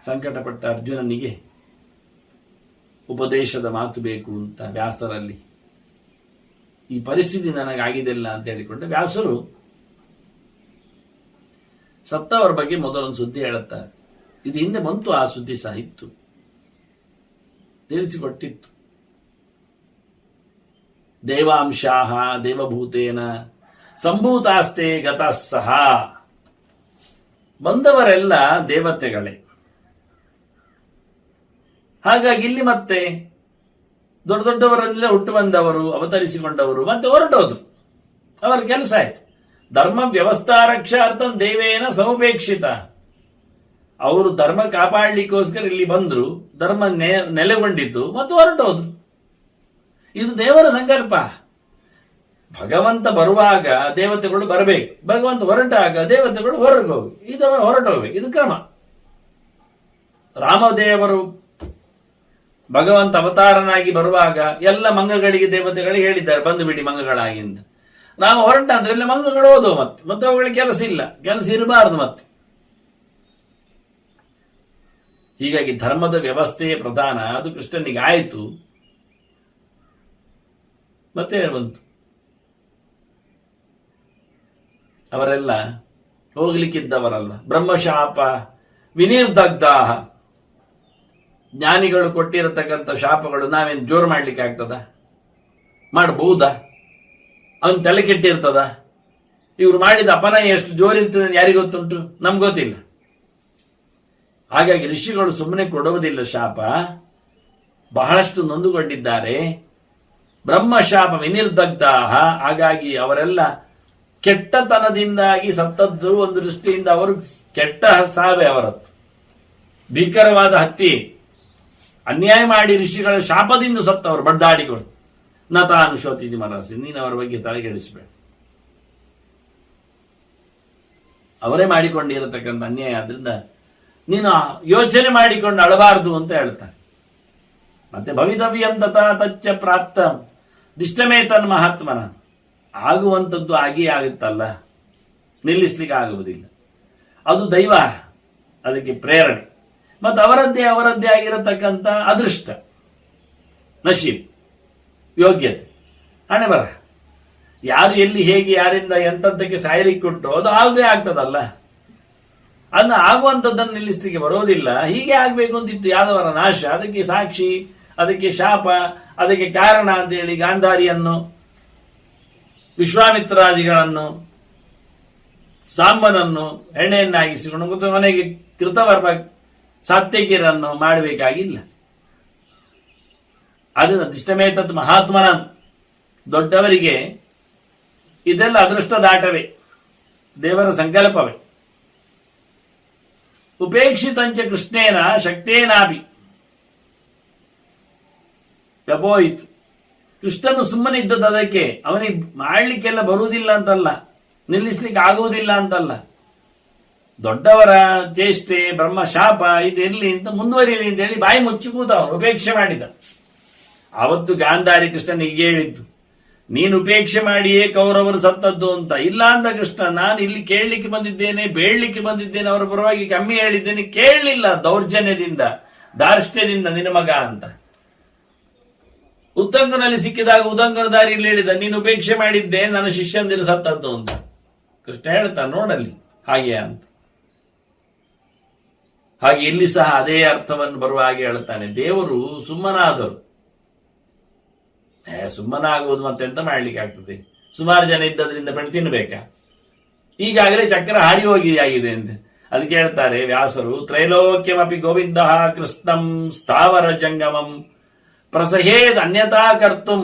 ಸಂಕಟಪಟ್ಟ ಅರ್ಜುನನಿಗೆ ಉಪದೇಶದ ಮಾತು ಬೇಕು ಅಂತ ವ್ಯಾಸರಲ್ಲಿ ಈ ಪರಿಸ್ಥಿತಿ ನನಗಾಗಿದೆಲ್ಲ ಅಂತ ಹೇಳಿಕೊಂಡು ವ್ಯಾಸರು ಸತ್ತವರ ಬಗ್ಗೆ ಮೊದಲೊಂದು ಸುದ್ದಿ ಹೇಳುತ್ತಾರೆ. ಇದು ಹಿಂದೆ ಬಂತು, ಆ ಸುದ್ದಿ ಸಹ ಇತ್ತು, ತಿಳಿಸಿಕೊಟ್ಟಿತ್ತು. ದೇವಾಂಶಾಹ ದೇವಭೂತೇನ ಸಂಭೂತಾಸ್ತೆ ಗತಃ ಸಹ. ಬಂದವರೆಲ್ಲ ದೇವತೆಗಳೇ. ಹಾಗಾಗಿ ಇಲ್ಲಿ ಮತ್ತೆ ದೊಡ್ಡ ದೊಡ್ಡವರೆಲ್ಲ ಹುಟ್ಟು ಬಂದವರು, ಅವತರಿಸಿಕೊಂಡವರು ಮತ್ತೆ ಹೊರಟೋದ್ರು. ಅವರ ಕೆಲಸ ಆಯ್ತು. ಧರ್ಮ ವ್ಯವಸ್ಥಾ ರಕ್ಷಾರ್ಥಂ ದೇವೇನ ಸಮುಪೇಕ್ಷಿತ. ಅವರು ಧರ್ಮ ಕಾಪಾಡಲಿಕ್ಕೋಸ್ಕರ ಇಲ್ಲಿ ಬಂದ್ರು, ಧರ್ಮ ನೆಲೆಗೊಂಡಿತು ಮತ್ತು ಹೊರಟೋದ್ರು. ಇದು ದೇವರ ಸಂಕಲ್ಪ. ಭಗವಂತ ಬರುವಾಗ ದೇವತೆಗಳು ಬರಬೇಕು, ಭಗವಂತ ಹೊರಟಾಗ ದೇವತೆಗಳು ಹೊರಗೋಗ್ಬೇಕು, ಇದು ಹೊರಟೋಗ್ಬೇಕು. ಇದು ಕ್ರಮ. ರಾಮದೇವರು ಭಗವಂತ ಅವತಾರನಾಗಿ ಬರುವಾಗ ಎಲ್ಲ ಮಂಗಗಳಿಗೆ ದೇವತೆಗಳಿಗೆ ಹೇಳಿದ್ದಾರೆ, ಬಂದು ಬಿಡಿ ಮಂಗಗಳಾಗಿ ಅಂತ. ನಾವು ಹೊರಟ ಅಂದ್ರೆ ಎಲ್ಲ ಮಂಗಗಳು ಹೋದವು, ಮತ್ತೆ ಅವುಗಳಿಗೆ ಕೆಲಸ ಇಲ್ಲ, ಕೆಲಸ ಇರಬಾರದು ಮತ್ತೆ. ಹೀಗಾಗಿ ಧರ್ಮದ ವ್ಯವಸ್ಥೆಯೇ ಪ್ರಧಾನ. ಅದು ಕೃಷ್ಣನಿಗೆ ಆಯಿತು. ಮತ್ತೆ ಬಂತು, ಅವರೆಲ್ಲ ಹೋಗ್ಲಿಕ್ಕಿದ್ದವರಲ್ಲ. ಬ್ರಹ್ಮಶಾಪ ವಿನಿರ್ದಗ್ಧಾಹ. ಜ್ಞಾನಿಗಳು ಕೊಟ್ಟಿರತಕ್ಕಂಥ ಶಾಪಗಳು ನಾವೇನು ಜೋರು ಮಾಡ್ಲಿಕ್ಕೆ ಆಗ್ತದ? ಮಾಡಬಹುದಾ? ಅವನ್ ತಲೆ ಕೆಟ್ಟಿರ್ತದ? ಇವ್ರು ಮಾಡಿದ ಅಪನಯ ಎಷ್ಟು ಜೋರಿರ್ತದೆ ಯಾರಿಗೊತ್ತುಂಟು? ನಮ್ಗೆ ಗೊತ್ತಿಲ್ಲ. ಹಾಗಾಗಿ ಋಷಿಗಳು ಸುಮ್ಮನೆ ಕೊಡುವುದಿಲ್ಲ ಶಾಪ. ಬಹಳಷ್ಟು ನೊಂದುಕೊಂಡಿದ್ದಾರೆ. ಬ್ರಹ್ಮಶಾಪ ವಿನಿರ್ದಗ್ಧಾಹ. ಹಾಗಾಗಿ ಅವರೆಲ್ಲ ಕೆಟ್ಟತನದಿಂದಾಗಿ ಸತ್ತದ್ದು ಒಂದು ದೃಷ್ಟಿಯಿಂದ ಅವರು ಕೆಟ್ಟ ಸಾವೇ ಅವರದ್ದು. ಭೀಕರವಾದ ಹತ್ಯೆ, ಅನ್ಯಾಯ ಮಾಡಿ ಋಷಿಗಳ ಶಾಪದಿಂದ ಸತ್ತವರು ಬಡ್ದಾಡಿಕೊಂಡು. ನ ತಾನು ಶೋತಿದಿ ಮನಸ್ಸಿ. ನೀನು ಅವರ ಬಗ್ಗೆ ತಲೆಗೆಡಿಸಬೇಡ. ಅವರೇ ಮಾಡಿಕೊಂಡಿರತಕ್ಕಂಥ ಅನ್ಯಾಯ. ಆದ್ರಿಂದ ನೀನು ಯೋಚನೆ ಮಾಡಿಕೊಂಡು ಅಳಬಾರದು ಅಂತ ಹೇಳ್ತಾರೆ. ಮತ್ತೆ ಭವಿತವ್ಯಂ ತಥಾ ತಚ್ಚ ಪ್ರಾಪ್ತ ದಿಷ್ಟಮೇ ತನ್ ಮಹಾತ್ಮನ. ಆಗುವಂಥದ್ದು ಆಗಿಯೇ ಆಗುತ್ತಲ್ಲ, ನಿಲ್ಲಿಸ್ಲಿಕ್ಕೆ ಆಗುವುದಿಲ್ಲ. ಅದು ದೈವ, ಅದಕ್ಕೆ ಪ್ರೇರಣೆ. ಮತ್ತು ಅವರದ್ದೇ ಆಗಿರತಕ್ಕಂಥ ಅದೃಷ್ಟ, ನಶೀಬ್, ಯೋಗ್ಯತೆ, ಹಣೆ ಬರ. ಯಾರು ಎಲ್ಲಿ ಹೇಗೆ ಯಾರಿಂದ ಎಂತದ್ದಕ್ಕೆ ಸಾಯಲಿಕ್ಕೆ ಕೊಟ್ಟರು ಅದು ಆಗದೆ ಆಗ್ತದಲ್ಲ. ಅದನ್ನ ಆಗುವಂಥದ್ದನ್ನು ನಿಲ್ಲಿಸಲಿಕ್ಕೆ ಬರೋದಿಲ್ಲ. ಹೀಗೆ ಆಗ್ಬೇಕು ಅಂತಿತ್ತು ಯಾದವರ ನಾಶ. ಅದಕ್ಕೆ ಸಾಕ್ಷಿ, ಅದಕ್ಕೆ ಶಾಪ, ಅದಕ್ಕೆ ಕಾರಣ ಅಂತೇಳಿ ಗಾಂಧಾರಿಯನ್ನು, ವಿಶ್ವಾಮಿತ್ರಾದಿಗಳನ್ನು, ಸಾಂಬನನ್ನು ಎಣ್ಣೆಯನ್ನಾಗಿಸಿಕೊಂಡು ಮತ್ತು ಮನೆಗೆ ಕೃತವರ್ಮ ಸಾತ್ಯಕಿರನ್ನು ಮಾಡಬೇಕಾಗಿಲ್ಲ. ಅದನ್ನು ದಿಷ್ಟಮೇತತ್ ಮಹಾತ್ಮನ. ದೊಡ್ಡವರಿಗೆ ಇದೆಲ್ಲ ಅದೃಷ್ಟದಾಟವೇ, ದೇವರ ಸಂಕಲ್ಪವೇ. ಉಪೇಕ್ಷಿತಂಚ ಕೃಷ್ಣೇನ ಶಕ್ತೇನಾಪಿ ವ್ಯಪೋಯಿತು. ಕೃಷ್ಣನು ಸುಮ್ಮನೆ ಇದ್ದದ್ದು ಅದಕ್ಕೆ. ಅವನಿಗೆ ಮಾಡ್ಲಿಕ್ಕೆಲ್ಲ ಬರುವುದಿಲ್ಲ ಅಂತಲ್ಲ, ನಿಲ್ಲಿಸ್ಲಿಕ್ಕೆ ಆಗುವುದಿಲ್ಲ ಅಂತಲ್ಲ. ದೊಡ್ಡವರ ಚೇಷ್ಟೆ, ಬ್ರಹ್ಮ ಶಾಪ ಇದೆಲ್ಲಿ ಅಂತ ಮುಂದುವರಿಯಲಿ ಅಂತ ಹೇಳಿ ಬಾಯಿ ಮುಚ್ಚಿ ಕೂತ ಅವನು ಉಪೇಕ್ಷೆ ಮಾಡಿದ. ಆವತ್ತು ಗಾಂಧಾರಿ ಕೃಷ್ಣನಿಗೆ ಹೇಳಿದ್ದು, ನೀನು ಉಪೇಕ್ಷೆ ಮಾಡಿಯೇ ಕೌರವರು ಸತ್ತದ್ದು ಅಂತ. ಇಲ್ಲ ಅಂದ ಕೃಷ್ಣ, ನಾನು ಇಲ್ಲಿ ಕೇಳಲಿಕ್ಕೆ ಬಂದಿದ್ದೇನೆ, ಬೇಡಲಿಕ್ಕೆ ಬಂದಿದ್ದೇನೆ, ಅವರ ಪರವಾಗಿ ಕಮ್ಮಿ ಹೇಳಿದ್ದೇನೆ, ಕೇಳಲಿಲ್ಲ. ದೌರ್ಜನ್ಯದಿಂದ, ದಾರ್ಷ್ಟ್ಯದಿಂದ ನಿನ್ನ ಮಗ ಅಂತ. ಉತ್ತಂಗನಲ್ಲಿ ಸಿಕ್ಕಿದಾಗ ಉದಂಗನ ದಾರಿಯಲ್ಲಿ ಹೇಳಿದ, ನೀನು ಉಪೇಕ್ಷೆ ಮಾಡಿದ್ದೆ, ನನ್ನ ಶಿಷ್ಯಂದಿರು ಸತ್ತದ್ದು ಅಂತ. ಕೃಷ್ಣ ಹೇಳ್ತಾ ನೋಡಲ್ಲಿ ಹಾಗೆ ಅಂತ. ಹಾಗೆ ಇಲ್ಲಿ ಸಹ ಅದೇ ಅರ್ಥವನ್ನು ಬರುವ ಹಾಗೆ ಹೇಳ್ತಾನೆ. ದೇವರು ಸುಮ್ಮನಾದರು. ಸುಮ್ಮನಾಗುವುದು ಮತ್ತೆಂತ ಮಾಡ್ಲಿಕ್ಕೆ ಆಗ್ತದೆ? ಸುಮಾರು ಜನ ಇದ್ದದ್ರಿಂದ ಪೆಟ್ಟು ತಿನ್ಬೇಕಾ? ಈಗಾಗಲೇ ಚಕ್ರ ಹಾರಿ ಆಗಿದೆ ಅಂತ. ಅದಕ್ಕೆ ಹೇಳ್ತಾರೆ ವ್ಯಾಸರು, ತ್ರೈಲೋಕ್ಯಮಪಿ ಗೋವಿಂದ ಕೃಷ್ಣಂ ಸ್ಥಾವರ ಜಂಗಮಂ ಪ್ರಸಹೇದ್ ಅನ್ಯತಾ ಕರ್ತುಂ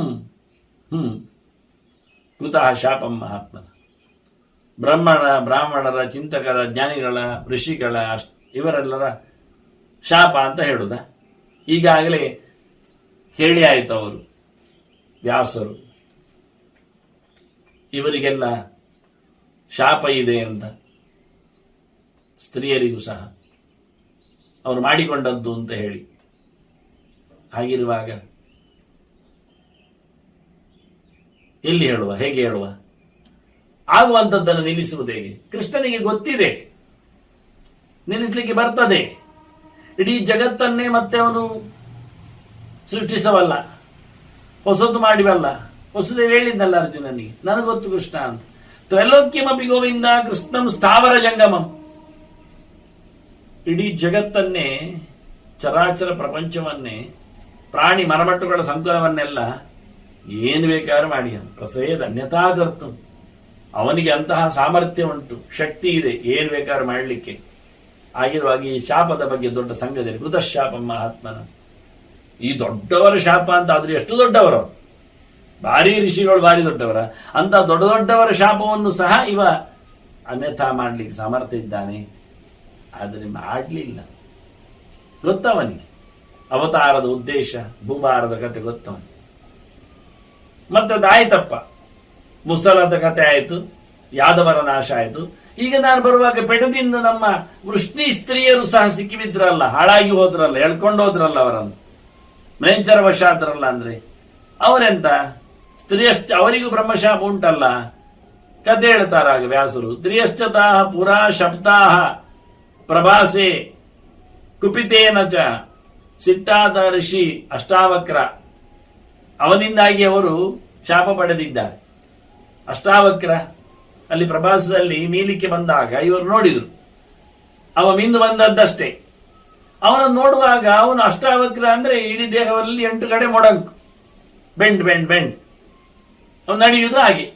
ಕುತಃ ಶಾಪಂ ಮಹಾತ್ಮನ. ಬ್ರಾಹ್ಮಣರ ಚಿಂತಕರ ಜ್ಞಾನಿಗಳ ಋಷಿಗಳ ಇವರೆಲ್ಲರ ಶಾಪ ಅಂತ ಹೇಳುದ. ಈಗಾಗಲೇ ಹೇಳಿ ಆಯಿತು ಅವರು ವ್ಯಾಸರು ಇವರಿಗೆಲ್ಲ ಶಾಪ ಇದೆ ಅಂತ, ಸ್ತ್ರೀಯರಿಗೂ ಸಹ ಅವರು ಮಾಡಿಕೊಂಡದ್ದು ಅಂತ ಹೇಳಿ. ಹಾಗಿರುವಾಗ ಎಲ್ಲಿ ಹೇಳುವ, ಹೇಗೆ ಹೇಳುವ? ಆಗುವಂಥದ್ದನ್ನು ನಿಲ್ಲಿಸುವುದು ಹೇಗೆ? ಕೃಷ್ಣನಿಗೆ ಗೊತ್ತಿದೆ ನಿಲ್ಲಿಸಲಿಕ್ಕೆ ಬರ್ತದೆ. ಇಡೀ ಜಗತ್ತನ್ನೇ ಮತ್ತೆ ಅವನು ಸೃಷ್ಟಿಸವಲ್ಲ, ಹೊಸತು ಮಾಡಿವಲ್ಲ. ಹೊಸದೇ ಹೇಳಿದ್ದಲ್ಲ ಅರ್ಜುನನಿಗೆ, ನನಗೊತ್ತು ಕೃಷ್ಣ ಅಂತ. ತ್ರೈಲೋಕ್ಯಮಪಿ ಗೋವಿಂದ ಕೃಷ್ಣಂ ಸ್ಥಾವರ ಜಂಗಮಂ. ಇಡೀ ಜಗತ್ತನ್ನೇ, ಚರಾಚರ ಪ್ರಪಂಚವನ್ನೇ, ಪ್ರಾಣಿ ಮರಮಟ್ಟುಗಳ ಸಂಕುಲವನ್ನೆಲ್ಲ ಏನು ಬೇಕಾದ್ರೂ ಮಾಡಿ ಪ್ರಸೇದ ಅನ್ಯತಾಕರ್ತು. ಅವನಿಗೆ ಅಂತಹ ಸಾಮರ್ಥ್ಯ ಉಂಟು, ಶಕ್ತಿ ಇದೆ, ಏನು ಬೇಕಾದ್ರೂ ಮಾಡಲಿಕ್ಕೆ. ಆಗಿರುವಾಗ ಈ ಶಾಪದ ಬಗ್ಗೆ ದೊಡ್ಡ ಸಂಘದಲ್ಲಿ ಕುತಃಶಾಪ ಮಹಾತ್ಮನ, ಈ ದೊಡ್ಡವರ ಶಾಪ ಅಂತ ಆದ್ರೆ ಎಷ್ಟು ದೊಡ್ಡವರು, ಭಾರಿ ಋಷಿಗಳು ಭಾರಿ ದೊಡ್ಡವರ ಅಂತ ದೊಡ್ಡ ದೊಡ್ಡವರ ಶಾಪವನ್ನು ಸಹ ಇವ ಅನ್ಯಥಾ ಮಾಡ್ಲಿಕ್ಕೆ ಸಾಮರ್ಥ್ಯ ಇದ್ದಾನೆ. ಆದರೆ ಮಾಡಲಿಲ್ಲ. ಗೊತ್ತವನಿಗೆ ಅವತಾರದ ಉದ್ದೇಶ, ಭೂಭಾರದ ಕತೆ ಗೊತ್ತವನಿಗೆ. ಮತ್ತದಾಯ್ತಪ್ಪ, ಮುಸಲದ ಕತೆ ಆಯಿತು, ಯಾದವರ ನಾಶ ಆಯಿತು. ಈಗ ನಾನು ಬರುವಾಗ ಪೆಟದಿಂದ ನಮ್ಮ ವೃಷ್ಣಿ ಸ್ತ್ರೀಯರು ಸಹ ಸಿಕ್ಕಿಬಿದ್ರಲ್ಲ, ಹಾಳಾಗಿ ಹೋದ್ರಲ್ಲ, ಎಳ್ಕೊಂಡು ಹೋದ್ರಲ್ಲ, ಅವರನ್ನು ಮ್ಲೇಂಚರ ವಶ ಆದ್ರಲ್ಲ. ಅಂದ್ರೆ ಅವರೆಂತ ಸ್ತ್ರೀಯಶ್ಚ, ಅವರಿಗೂ ಬ್ರಹ್ಮಶಾಪ ಉಂಟಲ್ಲ. ಕತೆ ಹೇಳ್ತಾರಾಗ ವ್ಯಾಸರು, ಸ್ತ್ರೀಯಶ್ಚತಾಹ ಪುರಾ ಶಬ್ದಾಹ ಪ್ರಭಾಸೆ ಕುಪಿತೇನ ಚ. ಸಿಟ್ಟಾದ ಋಷಿ ಅಷ್ಟಾವಕ್ರ, ಅವನಿಂದಾಗಿ ಅವರು ಶಾಪ ಪಡೆದಿದ್ದಾರೆ. ಅಷ್ಟಾವಕ್ರ ಅಲ್ಲಿ ಪ್ರಭಾಸದಲ್ಲಿ ಮೀಲಿಕ್ಕೆ ಬಂದಾಗ ಇವರು ನೋಡಿದ್ರು, ಅವ ಮಿಂದು ಬಂದದ್ದಷ್ಟೇ. ಅವನನ್ನು ನೋಡುವಾಗ ಅವನು ಅಷ್ಟಾವಕ್ರ ಅಂದ್ರೆ ಇಡೀ ದೇಹದಲ್ಲಿ 8 ಕಡೆ ಮೊಡಂಕು, ಬೆಂಡ್ ಬೆಂಡ್ ಬೆಂಡ್, ಅವನು ನಡೆಯುವುದು ಹಾಗೆ.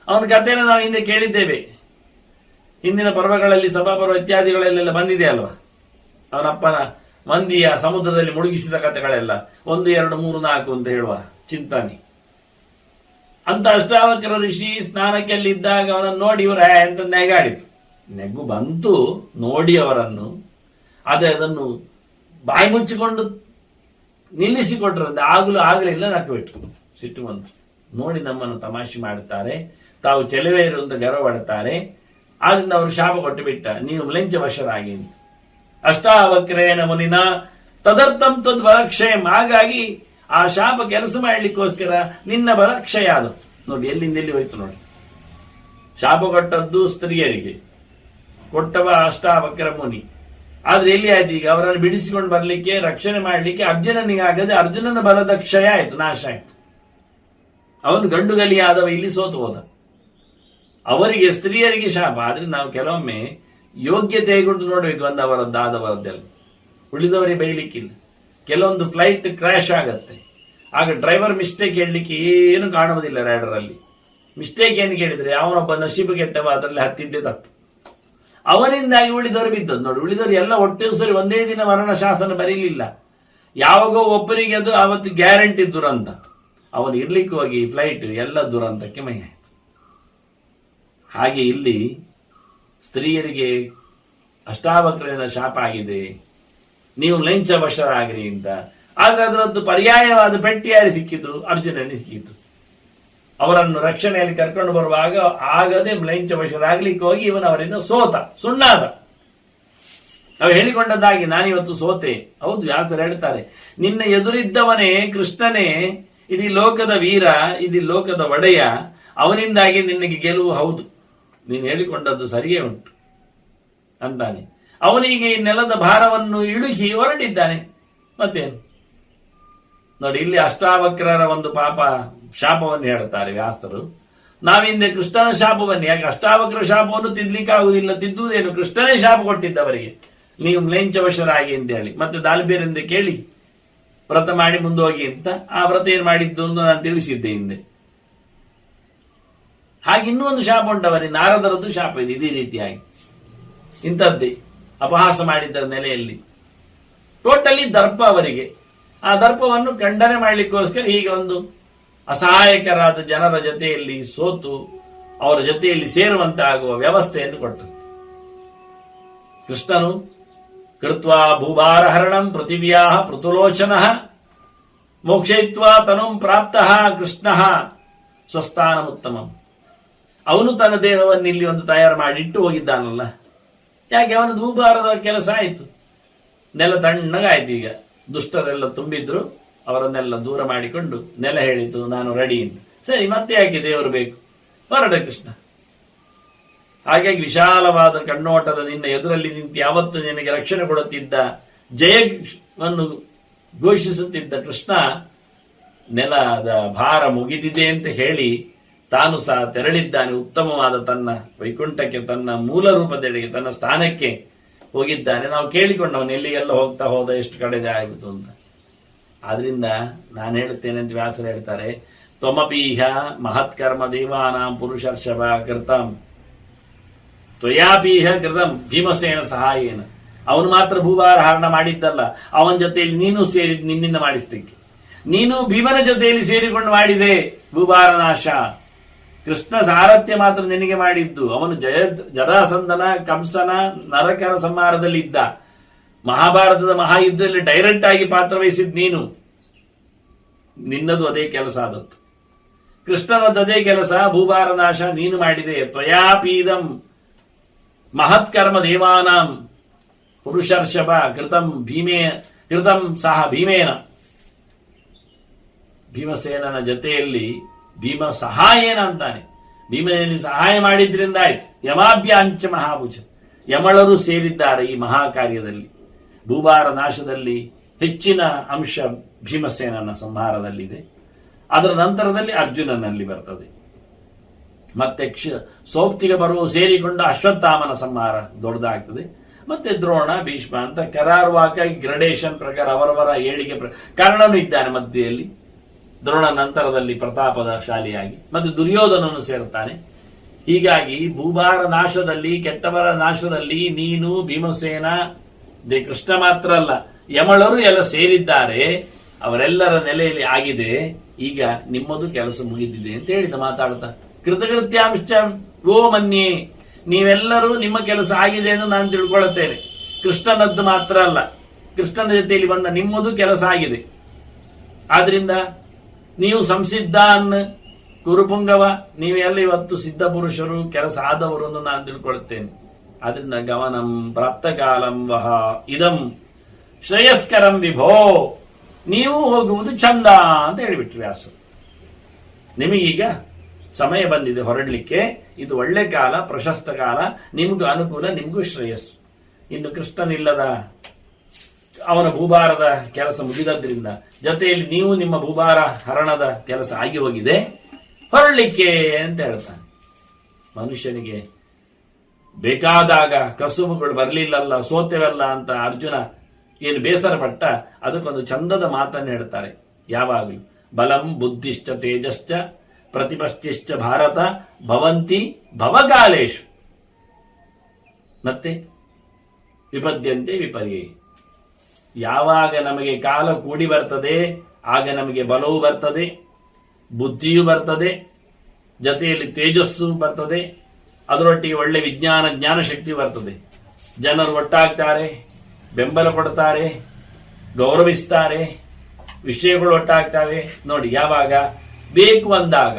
ಅವನ ಕಥೆಯನ್ನು ನಾವು ಹಿಂದೆ ಕೇಳಿದ್ದೇವೆ, ಹಿಂದಿನ ಪರ್ವಗಳಲ್ಲಿ, ಸಭಾಪರ್ವ ಇತ್ಯಾದಿಗಳಲ್ಲೆಲ್ಲ ಬಂದಿದೆ ಅಲ್ವಾ. ಅವನಪ್ಪನ ಮಂದಿಯ ಸಮುದ್ರದಲ್ಲಿ ಮುಳುಗಿಸಿದ ಕಥೆಗಳೆಲ್ಲ 1, 2, 3, 4 ಅಂತ ಹೇಳುವ ಚಿಂತನೆ. ಅಂತ ಅಷ್ಟಾವಕ್ರ ಋಷಿ ಸ್ನಾನಕ್ಕೆ ಅಲ್ಲಿದ್ದಾಗ ಅವನನ್ನು ನೋಡಿ ಇವರು ಎಂತ ನೆಗಾಡಿತು. ನೆಗ್ಗು ಬಂತು ನೋಡಿ ಅವರನ್ನು, ಆದರೆ ಅದನ್ನು ಬಾಯಿ ಮುಚ್ಚಿಕೊಂಡು ನಿಲ್ಲಿಸಿಕೊಟ್ರಂತೆ. ಆಗಲಿಲ್ಲ, ನಕ್ಕಬಿಟ್ಟು ಸಿಟ್ಟು ಬಂತು. ನೋಡಿ ನಮ್ಮನ್ನು ತಮಾಷೆ ಮಾಡುತ್ತಾರೆ, ತಾವು ಚೆಲುವೆ ಇರುವಂತ ಗರ್ವ ಪಡುತ್ತಾರೆ, ಆದ್ರಿಂದ ಅವರು ಶಾಪ ಕೊಟ್ಟು ಬಿಟ್ಟ, ನೀವು ಮ್ಲೇಂಚ ವಶರಾಗಿ. ಅಷ್ಟಾವಕ್ರೇನ ಮುನಿನ ತದರ್ಥಂ ತದ್ ಬಲಕ್ಷಯಂ. ಹಾಗಾಗಿ ಆ ಶಾಪ ಕೆಲಸ ಮಾಡಲಿಕ್ಕೋಸ್ಕರ ನಿನ್ನ ಬಲಕ್ಷಯ ಆದತ್ತು. ನೋಡಿ ಎಲ್ಲಿಂದ ಎಲ್ಲಿ ಹೋಯ್ತು ನೋಡಿ. ಶಾಪ ಕೊಟ್ಟದ್ದು ಸ್ತ್ರೀಯರಿಗೆ, ಕೊಟ್ಟವ ಅಷ್ಟಾವಕ್ರ ಮುನಿ. ಆದ್ರೆ ಎಲ್ಲಿ ಆಯ್ತು ಈಗ? ಅವರನ್ನು ಬಿಡಿಸಿಕೊಂಡು ಬರ್ಲಿಕ್ಕೆ, ರಕ್ಷಣೆ ಮಾಡಲಿಕ್ಕೆ ಅರ್ಜುನನಿಗಾಗದೆ ಅರ್ಜುನನ ಬಲದ ಕ್ಷಯ ಆಯ್ತು, ನಾಶ ಆಯ್ತು. ಅವನು ಗಂಡುಗಲಿಯಾದವ ಇಲ್ಲಿ ಸೋತು ಹೋದ. ಅವರಿಗೆ ಸ್ತ್ರೀಯರಿಗೆ ಶಾಪ. ಆದ್ರೆ ನಾವು ಕೆಲವೊಮ್ಮೆ ಯೋಗ್ಯತೆ ಹೇಗೊಂಡು ನೋಡ್ಬೇಕು, ಆದವರದ್ದೆಲ್ಲ. ಉಳಿದವರಿಗೆ ಬೈಲಿಕ್ಕಿಲ್ಲ. ಕೆಲವೊಂದು ಫ್ಲೈಟ್ ಕ್ರ್ಯಾಶ್ ಆಗತ್ತೆ, ಆಗ ಡ್ರೈವರ್ ಮಿಸ್ಟೇಕ್ ಹೇಳಲಿಕ್ಕೆ ಏನು ಕಾಣುವುದಿಲ್ಲ. ರೈಡರ್ ಅಲ್ಲಿ ಮಿಸ್ಟೇಕ್ ಏನು ಕೇಳಿದ್ರೆ ಅವನೊಬ್ಬ ನಶೀಬು ಕೆಟ್ಟವ, ಅದರಲ್ಲಿ ಹತ್ತಿದ್ದೇ ತಪ್ಪು. ಅವನಿಂದಾಗಿ ಉಳಿದವರು ಬಿದ್ದದ್ದು ನೋಡಿ. ಉಳಿದವರು ಎಲ್ಲ ಒಟ್ಟೆ ಸರಿ ಒಂದೇ ದಿನ ಮರಣ ಶಾಸನ ಬರೀಲಿಲ್ಲ. ಯಾವಾಗೋ ಒಬ್ಬರಿಗೆ ಅದು ಅವತ್ತು ಗ್ಯಾರಂಟಿ ದುರಂತ. ಅವನು ಇರ್ಲಿಕ್ಕೆ ಹೋಗಿ ಫ್ಲೈಟ್ ಎಲ್ಲ ದುರಂತಕ್ಕೆ ಮೈ ಆಯ್ತು. ಹಾಗೆ ಇಲ್ಲಿ ಸ್ತ್ರೀಯರಿಗೆ ಅಷ್ಟಾವಕ್ರನ ಶಾಪ ಆಗಿದೆ, ನೀವು ಲಂಚ ವಶರಾಗ್ರಿ ಅಂತ. ಆದ್ರೆ ಅದರದ್ದು ಪರ್ಯಾಯವಾದ ಪೆಟ್ಟಿ ಯಾರು ಸಿಕ್ಕಿತು? ಅರ್ಜುನನಿಗೆ ಸಿಕ್ಕಿತು. ಅವರನ್ನು ರಕ್ಷಣೆಯಲ್ಲಿ ಕರ್ಕೊಂಡು ಬರುವಾಗ ಆಗದೆ ಲಂಚ ವಶರಾಗ್ಲಿಕ್ಕೆ ಹೋಗಿ ಇವನು ಅವರಿಂದ ಸೋತ, ಸುಣ್ಣಾದ. ನಾವು ಹೇಳಿಕೊಂಡದ್ದಾಗಿ ನಾನಿವತ್ತು ಸೋತೆ. ಹೌದು, ವ್ಯಾಸರು ಹೇಳ್ತಾರೆ, ನಿನ್ನ ಎದುರಿದ್ದವನೇ ಕೃಷ್ಣನೇ ಇಡೀ ಲೋಕದ ವೀರ, ಇಡೀ ಲೋಕದ ಒಡೆಯ, ಅವನಿಂದಾಗಿ ನಿನಗೆ ಗೆಲುವು. ಹೌದು, ನೀನು ಹೇಳಿಕೊಂಡದ್ದು ಸರಿಯೇ ಉಂಟು ಅಂತಾನೆ. ಅವನಿಗೆ ಈ ನೆಲದ ಭಾರವನ್ನು ಇಳುಕಿ ಹೊರಟಿದ್ದಾನೆ. ಮತ್ತೇನು ನೋಡಿ, ಇಲ್ಲಿ ಅಷ್ಟಾವಕ್ರರ ಒಂದು ಪಾಪ ಶಾಪವನ್ನು ಹೇಳ್ತಾರೆ ವ್ಯಾಸರು. ನಾವಿಂದೆ ಕೃಷ್ಣನ ಶಾಪವನ್ನು, ಯಾಕೆ ಅಷ್ಟಾವಕ್ರ ಶಾಪವನ್ನು ತಿದ್ದಲಿಕ್ಕಾಗುವುದಿಲ್ಲ, ತಿದ್ದುವುದೇನು? ಕೃಷ್ಣನೇ ಶಾಪ ಕೊಟ್ಟಿದ್ದವರಿಗೆ, ನೀವು ಮ್ಲೇಂಚವಶರಾಗಿ ಅಂತ ಹೇಳಿ. ಮತ್ತೆ ದಾಲ್ಬೇರಿಂದ ಕೇಳಿ ವ್ರತ ಮಾಡಿ ಮುಂದೋಗಿ ಅಂತ. ಆ ವ್ರತ ಏನ್ ಮಾಡಿದ್ದು ಅಂತ ನಾನು ತಿಳಿಸಿದ್ದೆ ಹಿಂದೆ. ಹಾಗೆ ಇನ್ನೂ ಒಂದು ಶಾಪ ಉಂಟವರಿಗೆ, ನಾರದರದ್ದು ಶಾಪ ಇದೆ ಇದೇ ರೀತಿಯಾಗಿ. ಇಂಥದ್ದೇ ಅಪಹಾಸ ಮಾಡಿದ್ದರ ನೆಲೆಯಲ್ಲಿ ಟೋಟಲಿ ದರ್ಪ ಅವರಿಗೆ. ಆ ದರ್ಪವನ್ನು ಖಂಡನೆ ಮಾಡಲಿಕ್ಕೋಸ್ಕರ ಹೀಗೆ ಒಂದು ಅಸಹಾಯಕರಾದ ಜನರ ಜೊತೆಯಲ್ಲಿ ಸೋತು ಅವರ ಜೊತೆಯಲ್ಲಿ ಸೇರುವಂತೆ ಆಗುವ ವ್ಯವಸ್ಥೆಯನ್ನು ಕೊಟ್ಟು ಕೃಷ್ಣನು ಕೃತ್ವಾ ಭೂಭಾರಹರಣಂ ಪೃಥಿವ್ಯಾ ಪೃಥುಲೋಚನ ಮೋಕ್ಷಯಿತ್ವಾ ತನುಂ ಪ್ರಾಪ್ತಃ ಕೃಷ್ಣ ಸ್ವಸ್ಥಾನಮುತ್ತಮಂ. ಅವನು ತನ್ನ ದೇಹವನ್ನು ಇಲ್ಲಿ ಒಂದು ತಯಾರು ಮಾಡಿ ಇಟ್ಟು ಹೋಗಿದ್ದಾನಲ್ಲ, ಯಾಕೆ ಅವನ ಭೂಭಾರದ ಕೆಲಸ ಆಯಿತು, ನೆಲ ತಣ್ಣಗಾಯ್ತು. ಈಗ ದುಷ್ಟರೆಲ್ಲ ತುಂಬಿದ್ರು, ಅವರನ್ನೆಲ್ಲ ದೂರ ಮಾಡಿಕೊಂಡು ನೆಲ ಹೇಳಿತು ನಾನು ರೆಡಿ ಅಂತ. ಸರಿ, ಮತ್ತೆ ಯಾಕೆ ದೇವರು ಬೇಕು, ಹೊರಡ ಕೃಷ್ಣ. ಹಾಗಾಗಿ ವಿಶಾಲವಾದ ಕಣ್ಣೋಟದ ನಿನ್ನ ಎದುರಲ್ಲಿ ನಿಂತು ಯಾವತ್ತು ನಿನಗೆ ರಕ್ಷಣೆ ಕೊಡುತ್ತಿದ್ದ, ಜಯವನ್ನು ಘೋಷಿಸುತ್ತಿದ್ದ ಕೃಷ್ಣ ನೆಲದ ಭಾರ ಮುಗಿದಿದೆ ಅಂತ ಹೇಳಿ ತಾನು ಸಹ ತೆರಳಿದ್ದಾನೆ. ಉತ್ತಮವಾದ ತನ್ನ ವೈಕುಂಠಕ್ಕೆ, ತನ್ನ ಮೂಲ ರೂಪದೆಡೆಗೆ, ತನ್ನ ಸ್ಥಾನಕ್ಕೆ ಹೋಗಿದ್ದಾನೆ. ನಾವು ಕೇಳಿಕೊಂಡವನು ಎಲ್ಲಿಗೆಲ್ಲ ಹೋಗ್ತಾ ಹೋದ, ಎಷ್ಟು ಕಡೆದೆ ಆಯಿತು ಅಂತ. ಆದ್ರಿಂದ ನಾನು ಹೇಳುತ್ತೇನೆ ಅಂತ ವ್ಯಾಸರು ಹೇಳ್ತಾರೆ, ತ್ವಮಪೀಹ ಮಹತ್ಕರ್ಮ ದೇವಾನಾಂ ಪುರುಷರ್ಷಭ ಕೃತಂ ತ್ವಯಾಪೀಹ ಕೃತಂ ಭೀಮಸೇನ ಸಹಾಯೇನ. ಅವನು ಮಾತ್ರ ಭೂಭಾರ ಹರಣ ಮಾಡಿದ್ದಲ್ಲ, ಅವನ ಜೊತೆಯಲ್ಲಿ ನೀನು ಸೇರಿ ನಿನ್ನಿಂದ ಮಾಡಿಸ್ಲಿಕ್ಕೆ. ನೀನು ಭೀಮನ ಜೊತೆಯಲ್ಲಿ ಸೇರಿಕೊಂಡು ಮಾಡಿದೆ ಭೂಭಾರ ನಾಶ. ಕೃಷ್ಣ ಸಾರಥ್ಯ ಮಾತ್ರ ನಿನಗೆ ಮಾಡಿದ್ದು. ಅವನು ಜರಾಸಂಧನ ಕಂಸನ ನರಕರ ಸಂಹಾರದಲ್ಲಿ ಇದ್ದ. ಮಹಾಭಾರತದ ಮಹಾಯುದ್ಧದಲ್ಲಿ ಡೈರೆಕ್ಟ್ ಆಗಿ ಪಾತ್ರ ವಹಿಸಿದ್ ನೀನು. ನಿನ್ನದು ಅದೇ ಕೆಲಸ ಆದದ್ದು. ಕೃಷ್ಣನದ್ದು ಅದೇ ಕೆಲಸ, ಭೂಭಾರ ನಾಶ ನೀನು ಮಾಡಿದೆ. ತ್ವಯಾಪೀದಂ ಮಹತ್ಕರ್ಮ ದೇವಾನಾಂ ಪುರುಷರ್ಷಭ ಕೃತಂ ಸಹ ಭೀಮೇನ. ಭೀಮಸೇನನ ಜೊತೆಯಲ್ಲಿ ಭೀಮ ಸಹಾಯೇನ ಅಂತಾನೆ. ಭೀಮನಿಗೆ ಸಹಾಯ ಮಾಡಿದ್ರಿಂದ ಆಯ್ತು. ಯಮಾಭ್ಯಾಂಚ ಮಹಾಭುಜ, ಯಮಳರು ಸೇರಿದ್ದಾರೆ ಈ ಮಹಾಕಾರ್ಯದಲ್ಲಿ. ಭೂಭಾರ ನಾಶದಲ್ಲಿ ಹೆಚ್ಚಿನ ಅಂಶ ಭೀಮಸೇನನ ಸಂಹಾರದಲ್ಲಿದೆ. ಅದರ ನಂತರದಲ್ಲಿ ಅರ್ಜುನನಲ್ಲಿ ಬರ್ತದೆ. ಮತ್ತೆ ಸೌಪ್ತಿಗೆ ಬರುವ ಸೇರಿಕೊಂಡು ಅಶ್ವತ್ಥಾಮನ ಸಂಹಾರ ದೊಡ್ಡದಾಗ್ತದೆ. ಮತ್ತೆ ದ್ರೋಣ, ಭೀಷ್ಮ ಅಂತ ಕರಾರುವಾಕಾಗಿ ಗ್ರಡೇಷನ್ ಪ್ರಕಾರ ಅವರವರ ಏಳಿಗೆ ಕರ್ಣನು ಇದ್ದಾನೆ ಮಧ್ಯೆಯಲ್ಲಿ. ದ್ರೋಣ ನಂತರದಲ್ಲಿ ಪ್ರತಾಪದ ಶಾಲಿಯಾಗಿ ಮತ್ತೆ ದುರ್ಯೋಧನನು ಸೇರುತ್ತಾನೆ. ಹೀಗಾಗಿ ಭೂಭಾರ ನಾಶದಲ್ಲಿ, ಕೆಟ್ಟವರ ನಾಶದಲ್ಲಿ ನೀನು, ಭೀಮಸೇನ, ಕೃಷ್ಣ ಮಾತ್ರ ಅಲ್ಲ, ಯಮಳರು ಎಲ್ಲ ಸೇರಿದ್ದಾರೆ. ಅವರೆಲ್ಲರ ನೆಲೆಯಲ್ಲಿ ಆಗಿದೆ. ಈಗ ನಿಮ್ಮದು ಕೆಲಸ ಮುಗಿದಿದೆ ಅಂತ ಹೇಳಿದ ಮಾತಾಡ್ತಾ, ಕೃತಕೃತ್ಯಾಂಶ ಗೋ ಮನ್ಯೆ, ನೀವೆಲ್ಲರೂ ನಿಮ್ಮ ಕೆಲಸ ಆಗಿದೆ ಎಂದು ನಾನು ತಿಳ್ಕೊಳ್ಳುತ್ತೇನೆ. ಕೃಷ್ಣನದ್ದು ಮಾತ್ರ ಅಲ್ಲ, ಕೃಷ್ಣನ ಜೊತೆಯಲ್ಲಿ ಬಂದ ನಿಮ್ಮದು ಕೆಲಸ ಆಗಿದೆ. ಆದ್ರಿಂದ ನೀವು ಸಂಸಿದ್ಧಾನ್ ಕುರುಪುಂಗವ, ನೀವೆಲ್ಲ ಇವತ್ತು ಸಿದ್ಧ ಪುರುಷರು, ಕೆಲಸ ಆದವರು ಎಂದು ನಾನು ತಿಳ್ಕೊಳ್ಳುತ್ತೇನೆ. ಆದ್ರಿಂದ ಗಮನಂ ಪ್ರಾಪ್ತ ಕಾಲಂ ವಹ ಇದಂ ಶ್ರೇಯಸ್ಕರಂ ವಿಭೋ, ನೀವು ಹೋಗುವುದು ಚಂದ ಅಂತ ಹೇಳಿಬಿಟ್ರು ವ್ಯಾಸರು. ನಿಮಗೀಗ ಸಮಯ ಬಂದಿದೆ ಹೊರಡ್ಲಿಕ್ಕೆ. ಇದು ಒಳ್ಳೆ ಕಾಲ, ಪ್ರಶಸ್ತ ಕಾಲ, ನಿಮ್ಗೂ ಅನುಕೂಲ, ನಿಮ್ಗೂ ಶ್ರೇಯಸ್ಸು. ಇನ್ನು ಕೃಷ್ಣನಿಲ್ಲದ ಅವನ ಭೂಭಾರದ ಕೆಲಸ ಮುಗಿದದ್ರಿಂದ ಜೊತೆಯಲ್ಲಿ ನೀವು ನಿಮ್ಮ ಭೂಭಾರ ಹರಣದ ಕೆಲಸ ಆಗಿ ಹೋಗಿದೆ, ಹೊರಡ್ಲಿಕ್ಕೆ ಅಂತ ಹೇಳ್ತಾನೆ. ಮನುಷ್ಯನಿಗೆ ಬೇಕಾದಾಗ ಕಸುಬುಗಳು ಬರಲಿಲ್ಲಲ್ಲ, ಸೋತೆವಲ್ಲ ಅಂತ ಅರ್ಜುನ ಏನು ಬೇಸರ ಪಟ್ಟ, ಅದಕ್ಕೊಂದು ಚಂದದ ಮಾತನ್ನು ಹೇಳ್ತಾರೆ ಯಾವಾಗಲೂ. ಬಲಂ ಬುದ್ಧಿಶ್ಚ ತೇಜಶ್ಚ ಪ್ರತಿಪಶ್ಚಿಶ್ಚ ಭಾರತ ಭವಂತಿ ಭವಕಾಲೇಶು. ಮತ್ತೆ ವಿಪದ್ಯಂತೆ ವಿಪರ್ಯಯ. ಯಾವಾಗ ನಮಗೆ ಕಾಲ ಕೂಡಿ ಬರ್ತದೆ ಆಗ ನಮಗೆ ಬಲವೂ ಬರ್ತದೆ, ಬುದ್ಧಿಯೂ ಬರ್ತದೆ, ಜೊತೆಯಲ್ಲಿ ತೇಜಸ್ಸು ಬರ್ತದೆ, ಅದರೊಟ್ಟಿಗೆ ಒಳ್ಳೆ ವಿಜ್ಞಾನ ಜ್ಞಾನಶಕ್ತಿ ಬರ್ತದೆ. ಜನರು ಒಟ್ಟಾಗ್ತಾರೆ, ಬೆಂಬಲ ಕೊಡ್ತಾರೆ, ಗೌರವಿಸ್ತಾರೆ, ವಿಷಯಗಳು ಒಟ್ಟಾಗ್ತವೆ. ನೋಡಿ, ಯಾವಾಗ ಬೇಕು ಅಂದಾಗ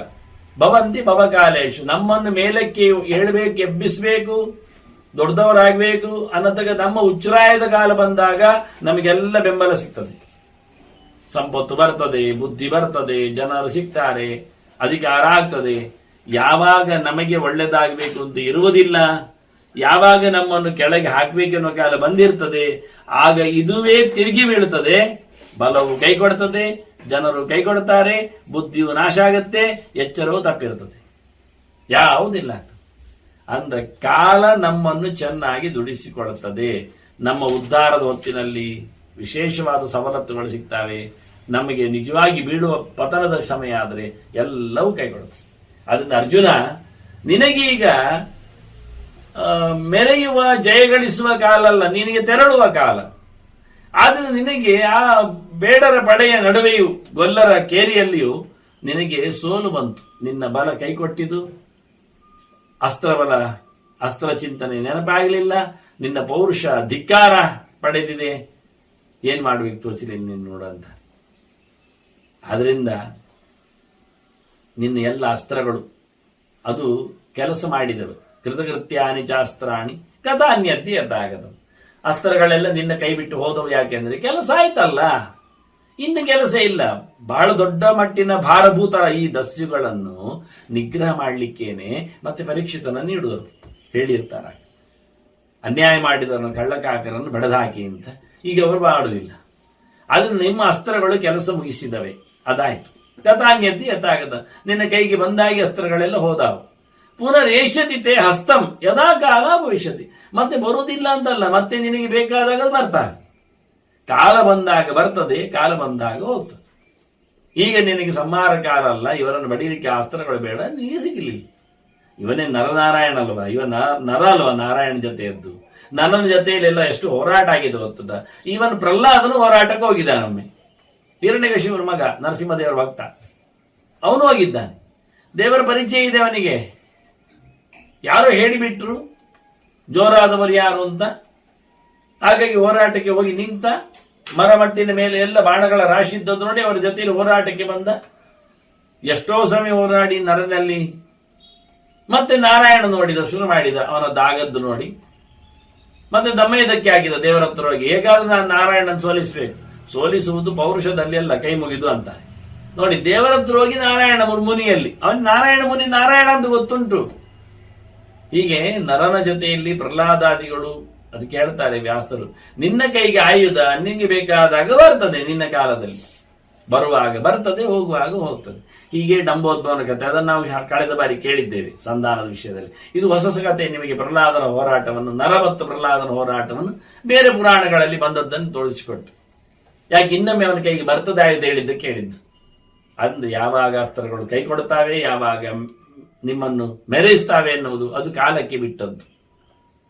ಭವಂತಿ ಭವಕಾಲೇಶು, ನಮ್ಮನ್ನು ಮೇಲಕ್ಕೆ ಏಳಬೇಕು, ಎಬ್ಬಿಸಬೇಕು, ದೊಡ್ಡದವರಾಗಬೇಕು ಅನ್ನತಕ್ಕ ನಮ್ಮ ಉಚ್ಚರಾಯದ ಕಾಲ ಬಂದಾಗ ನಮಗೆಲ್ಲ ಬೆಂಬಲ ಸಿಗ್ತದೆ. ಸಂಪತ್ತು ಬರ್ತದೆ, ಬುದ್ಧಿ ಬರ್ತದೆ, ಜನರು ಸಿಗ್ತಾರೆ, ಅಧಿಕಾರ ಆಗ್ತದೆ. ಯಾವಾಗ ನಮಗೆ ಒಳ್ಳೆದಾಗಬೇಕು ಅಂತ ಇರುವುದಿಲ್ಲ, ಯಾವಾಗ ನಮ್ಮನ್ನು ಕೆಳಗೆ ಹಾಕಬೇಕೆನ್ನುವ ಕಾಲ ಬಂದಿರ್ತದೆ, ಆಗ ಇದುವೇ ತಿರುಗಿ ಬೀಳುತ್ತದೆ. ಬಲವು ಕೈ ಕೊಡ್ತದೆ, ಜನರು ಕೈ ಕೊಡ್ತಾರೆ, ಬುದ್ಧಿಯು ನಾಶ ಆಗತ್ತೆ, ಎಚ್ಚರವೂ ತಪ್ಪಿರ್ತದೆ, ಯಾವುದಿಲ್ಲ. ಅಂದ್ರೆ ಕಾಲ ನಮ್ಮನ್ನು ಚೆನ್ನಾಗಿ ದುಡಿಸಿಕೊಳ್ಳುತ್ತದೆ. ನಮ್ಮ ಉದ್ಧಾರದ ಹೊತ್ತಿನಲ್ಲಿ ವಿಶೇಷವಾದ ಸವಲತ್ತುಗಳು ಸಿಗ್ತವೆ. ನಮಗೆ ನಿಜವಾಗಿ ಬೀಳುವ ಪತನದ ಸಮಯ ಆದರೆ ಎಲ್ಲವೂ ಕೈಗೊಳ್ಳುತ್ತದೆ. ಅದರಿಂದ ಅರ್ಜುನ, ನಿನಗೀಗ ಮೆರೆಯುವ ಜಯಗಳಿಸುವ ಕಾಲ ಅಲ್ಲ, ನಿನಗೆ ತೆರಳುವ ಕಾಲ. ಆದರೆ ನಿನಗೆ ಆ ಬೇಡರ ಪಡೆಯ ನಡುವೆಯೂ ಗೊಲ್ಲರ ಕೇರಿಯಲ್ಲಿಯೂ ನಿನಗೆ ಸೋಲು ಬಂತು. ನಿನ್ನ ಬಲ ಕೈಕೊಟ್ಟಿತು, ಅಸ್ತ್ರಬಲ, ಅಸ್ತ್ರ ಚಿಂತನೆ ನೆನಪಾಗಲಿಲ್ಲ, ನಿನ್ನ ಪೌರುಷ ಧಿಕ್ಕಾರ ಪಡೆದಿದೆ, ಏನ್ ಮಾಡ್ಬೇಕು ತೋಚಿಲ್ಲ ನೀನು ನೋಡಂತ. ಆದ್ರಿಂದ ನಿನ್ನ ಎಲ್ಲ ಅಸ್ತ್ರಗಳು ಅದು ಕೆಲಸ ಮಾಡಿದವು. ಕೃತಕೃತ್ಯಾನಿ ಚಾಸ್ತ್ರಾಣಿ ಕಥಾನ್ಯತಿ ಯಥಾಗತ. ಅಸ್ತ್ರಗಳೆಲ್ಲ ನಿನ್ನ ಕೈ ಬಿಟ್ಟು ಹೋದವು. ಯಾಕೆಂದ್ರೆ ಕೆಲಸ ಆಯ್ತಲ್ಲ, ಇನ್ನು ಕೆಲಸ ಇಲ್ಲ. ಬಹಳ ದೊಡ್ಡ ಮಟ್ಟಿನ ಭಾರಭೂತ ಈ ದಸ್ಯುಗಳನ್ನು ನಿಗ್ರಹ ಮಾಡಲಿಕ್ಕೇನೆ ಮತ್ತೆ ಪರೀಕ್ಷಿತನ ನೀಡುವರು ಹೇಳಿರ್ತಾರ. ಅನ್ಯಾಯ ಮಾಡಿದವರನ್ನು ಕಳ್ಳಕಾಕರನ್ನು ಬಡದಾಕಿ ಅಂತ. ಈಗ ಅವರು ಮಾಡುವುದಿಲ್ಲ. ಅದನ್ನು ನಿಮ್ಮ ಅಸ್ತ್ರಗಳು ಕೆಲಸ ಮುಗಿಸಿದವೆ, ಅದಾಯ್ತು. ಗತಾಂಗ್ಯಂತಿ ಯಥಾಗತ. ನಿನ್ನ ಕೈಗೆ ಬಂದಾಗಿ ಅಸ್ತ್ರಗಳೆಲ್ಲ ಹೋದಾವು. ಪುನರೇಷ್ಯತಿ ತೇ ಹಸ್ತಂ ಯದಾ ಕಾಲ ಭವಿಷ್ಯತಿ. ಮತ್ತೆ ಬರುವುದಿಲ್ಲ ಅಂತಲ್ಲ, ಮತ್ತೆ ನಿನಗೆ ಬೇಕಾದಾಗ ಬರ್ತಾವೆ. ಕಾಲ ಬಂದಾಗ ಬರ್ತದೆ, ಕಾಲ ಬಂದಾಗ ಹೋಗ್ತದೆ. ಈಗ ನಿನಗೆ ಸಂಹಾರ ಕಾಲ ಅಲ್ಲ, ಇವರನ್ನು ಬಡೀಲಿಕ್ಕೆ ಅಸ್ತ್ರಗಳು ಬೇಡ, ನಿನಗೆ ಸಿಗಲಿಲ್ಲ. ಇವನೇ ನರನಾರಾಯಣ ಅಲ್ವಾ, ಇವ ನರ ಅಲ್ವಾ ನಾರಾಯಣ ಜೊತೆ ಎದ್ದು. ನನ್ನ ಜೊತೆಯಲ್ಲೆಲ್ಲ ಎಷ್ಟು ಹೋರಾಟ ಆಗಿದೆ ಗೊತ್ತದ. ಇವನ್ ಪ್ರಹ್ಲಾದನು ಹೋರಾಟಕ್ಕೆ ಹೋಗಿದ್ದಾನೊಮ್ಮೆ. ಹಿರಣ್ಯಕಶಿಪುನ ಮಗ, ನರಸಿಂಹದೇವರ ಭಕ್ತ, ಅವನು ಹೋಗಿದ್ದಾನೆ. ದೇವರ ಪರಿಚಯ ಇದೆ ಅವನಿಗೆ. ಯಾರೋ ಹೇಳಿಬಿಟ್ರು ಜೋರಾದವರು ಯಾರು ಅಂತ. ಹಾಗಾಗಿ ಹೋರಾಟಕ್ಕೆ ಹೋಗಿ ನಿಂತ. ಮರಮಟ್ಟಿನ ಮೇಲೆ ಎಲ್ಲ ಬಾಣಗಳ ರಾಶಿ ಇದ್ದದ್ದು ನೋಡಿ ಅವರ ಜೊತೆಯಲ್ಲಿ ಹೋರಾಟಕ್ಕೆ ಬಂದ. ಎಷ್ಟೋ ಸಮಯ ಹೋರಾಡಿ ನರನಲ್ಲಿ ಮತ್ತೆ ನಾರಾಯಣ ನೋಡಿದ, ಶುರು ಮಾಡಿದ ಅವನದ್ದಾಗದ್ದು ನೋಡಿ. ಮತ್ತೆ ದಮ್ಮಯ್ಯದಕ್ಕೆ ಹಾಕಿದ ದೇವರ ಹತ್ರ ಹೋಗಿ, ಹೇಗಾದ್ರೂ ನಾನು ನಾರಾಯಣನ ಸೋಲಿಸಬೇಕು. ಸೋಲಿಸುವುದು ಪೌರುಷದಲ್ಲಿ ಅಲ್ಲ, ಕೈ ಮುಗಿದು ಅಂತ ನೋಡಿ. ದೇವರ ಹತ್ರ ಹೋಗಿ ನಾರಾಯಣ ಮುನಿಯಲ್ಲಿ, ಅವನು ನಾರಾಯಣ ಮುನಿ ನಾರಾಯಣ ಅಂತ ಗೊತ್ತುಂಟು. ಹೀಗೆ ನರನ ಜೊತೆಯಲ್ಲಿ ಪ್ರಹ್ಲಾದಾದಿಗಳು ಅದಕ್ಕೆ ಹೇಳ್ತಾರೆ ವ್ಯಾಸರು, ನಿನ್ನ ಕೈಗೆ ಆಯುಧ ನಿನಗೆ ಬೇಕಾದಾಗ ಬರ್ತದೆ, ನಿನ್ನ ಕಾಲದಲ್ಲಿ ಬರುವಾಗ ಬರ್ತದೆ, ಹೋಗುವಾಗ ಹೋಗ್ತದೆ. ಹೀಗೆ ಡಂಬೋದ್ಭವನ ಕಥೆ, ಅದನ್ನು ನಾವು ಕಳೆದ ಬಾರಿ ಕೇಳಿದ್ದೇವೆ ಸಂಧಾನದ ವಿಷಯದಲ್ಲಿ. ಇದು ಹೊಸ ಕಥೆ. ನಿಮಗೆ ಪ್ರಹ್ಲಾದನ ಹೋರಾಟವನ್ನು, ನರ ಮತ್ತು ಪ್ರಹ್ಲಾದನ ಹೋರಾಟವನ್ನು ಬೇರೆ ಪುರಾಣಗಳಲ್ಲಿ ಬಂದದ್ದನ್ನು ತೋರಿಸಿಕೊಟ್ಟು. ಯಾಕೆ ಇನ್ನೊಮ್ಮೆ ಅವನ ಕೈಗೆ ಬರ್ತದೆ ಆಯುಧ ಹೇಳಿದ್ದು ಕೇಳಿದ್ದು. ಅಂದು ಯಾವಾಗ ಅಸ್ತ್ರಗಳು ಕೈ ಕೊಡ್ತಾವೆ, ಯಾವಾಗ ನಿಮ್ಮನ್ನು ಮೆರೆಯಿಸ್ತಾವೆ ಎನ್ನುವುದು ಅದು ಕಾಲಕ್ಕೆ ಬಿಟ್ಟದ್ದು.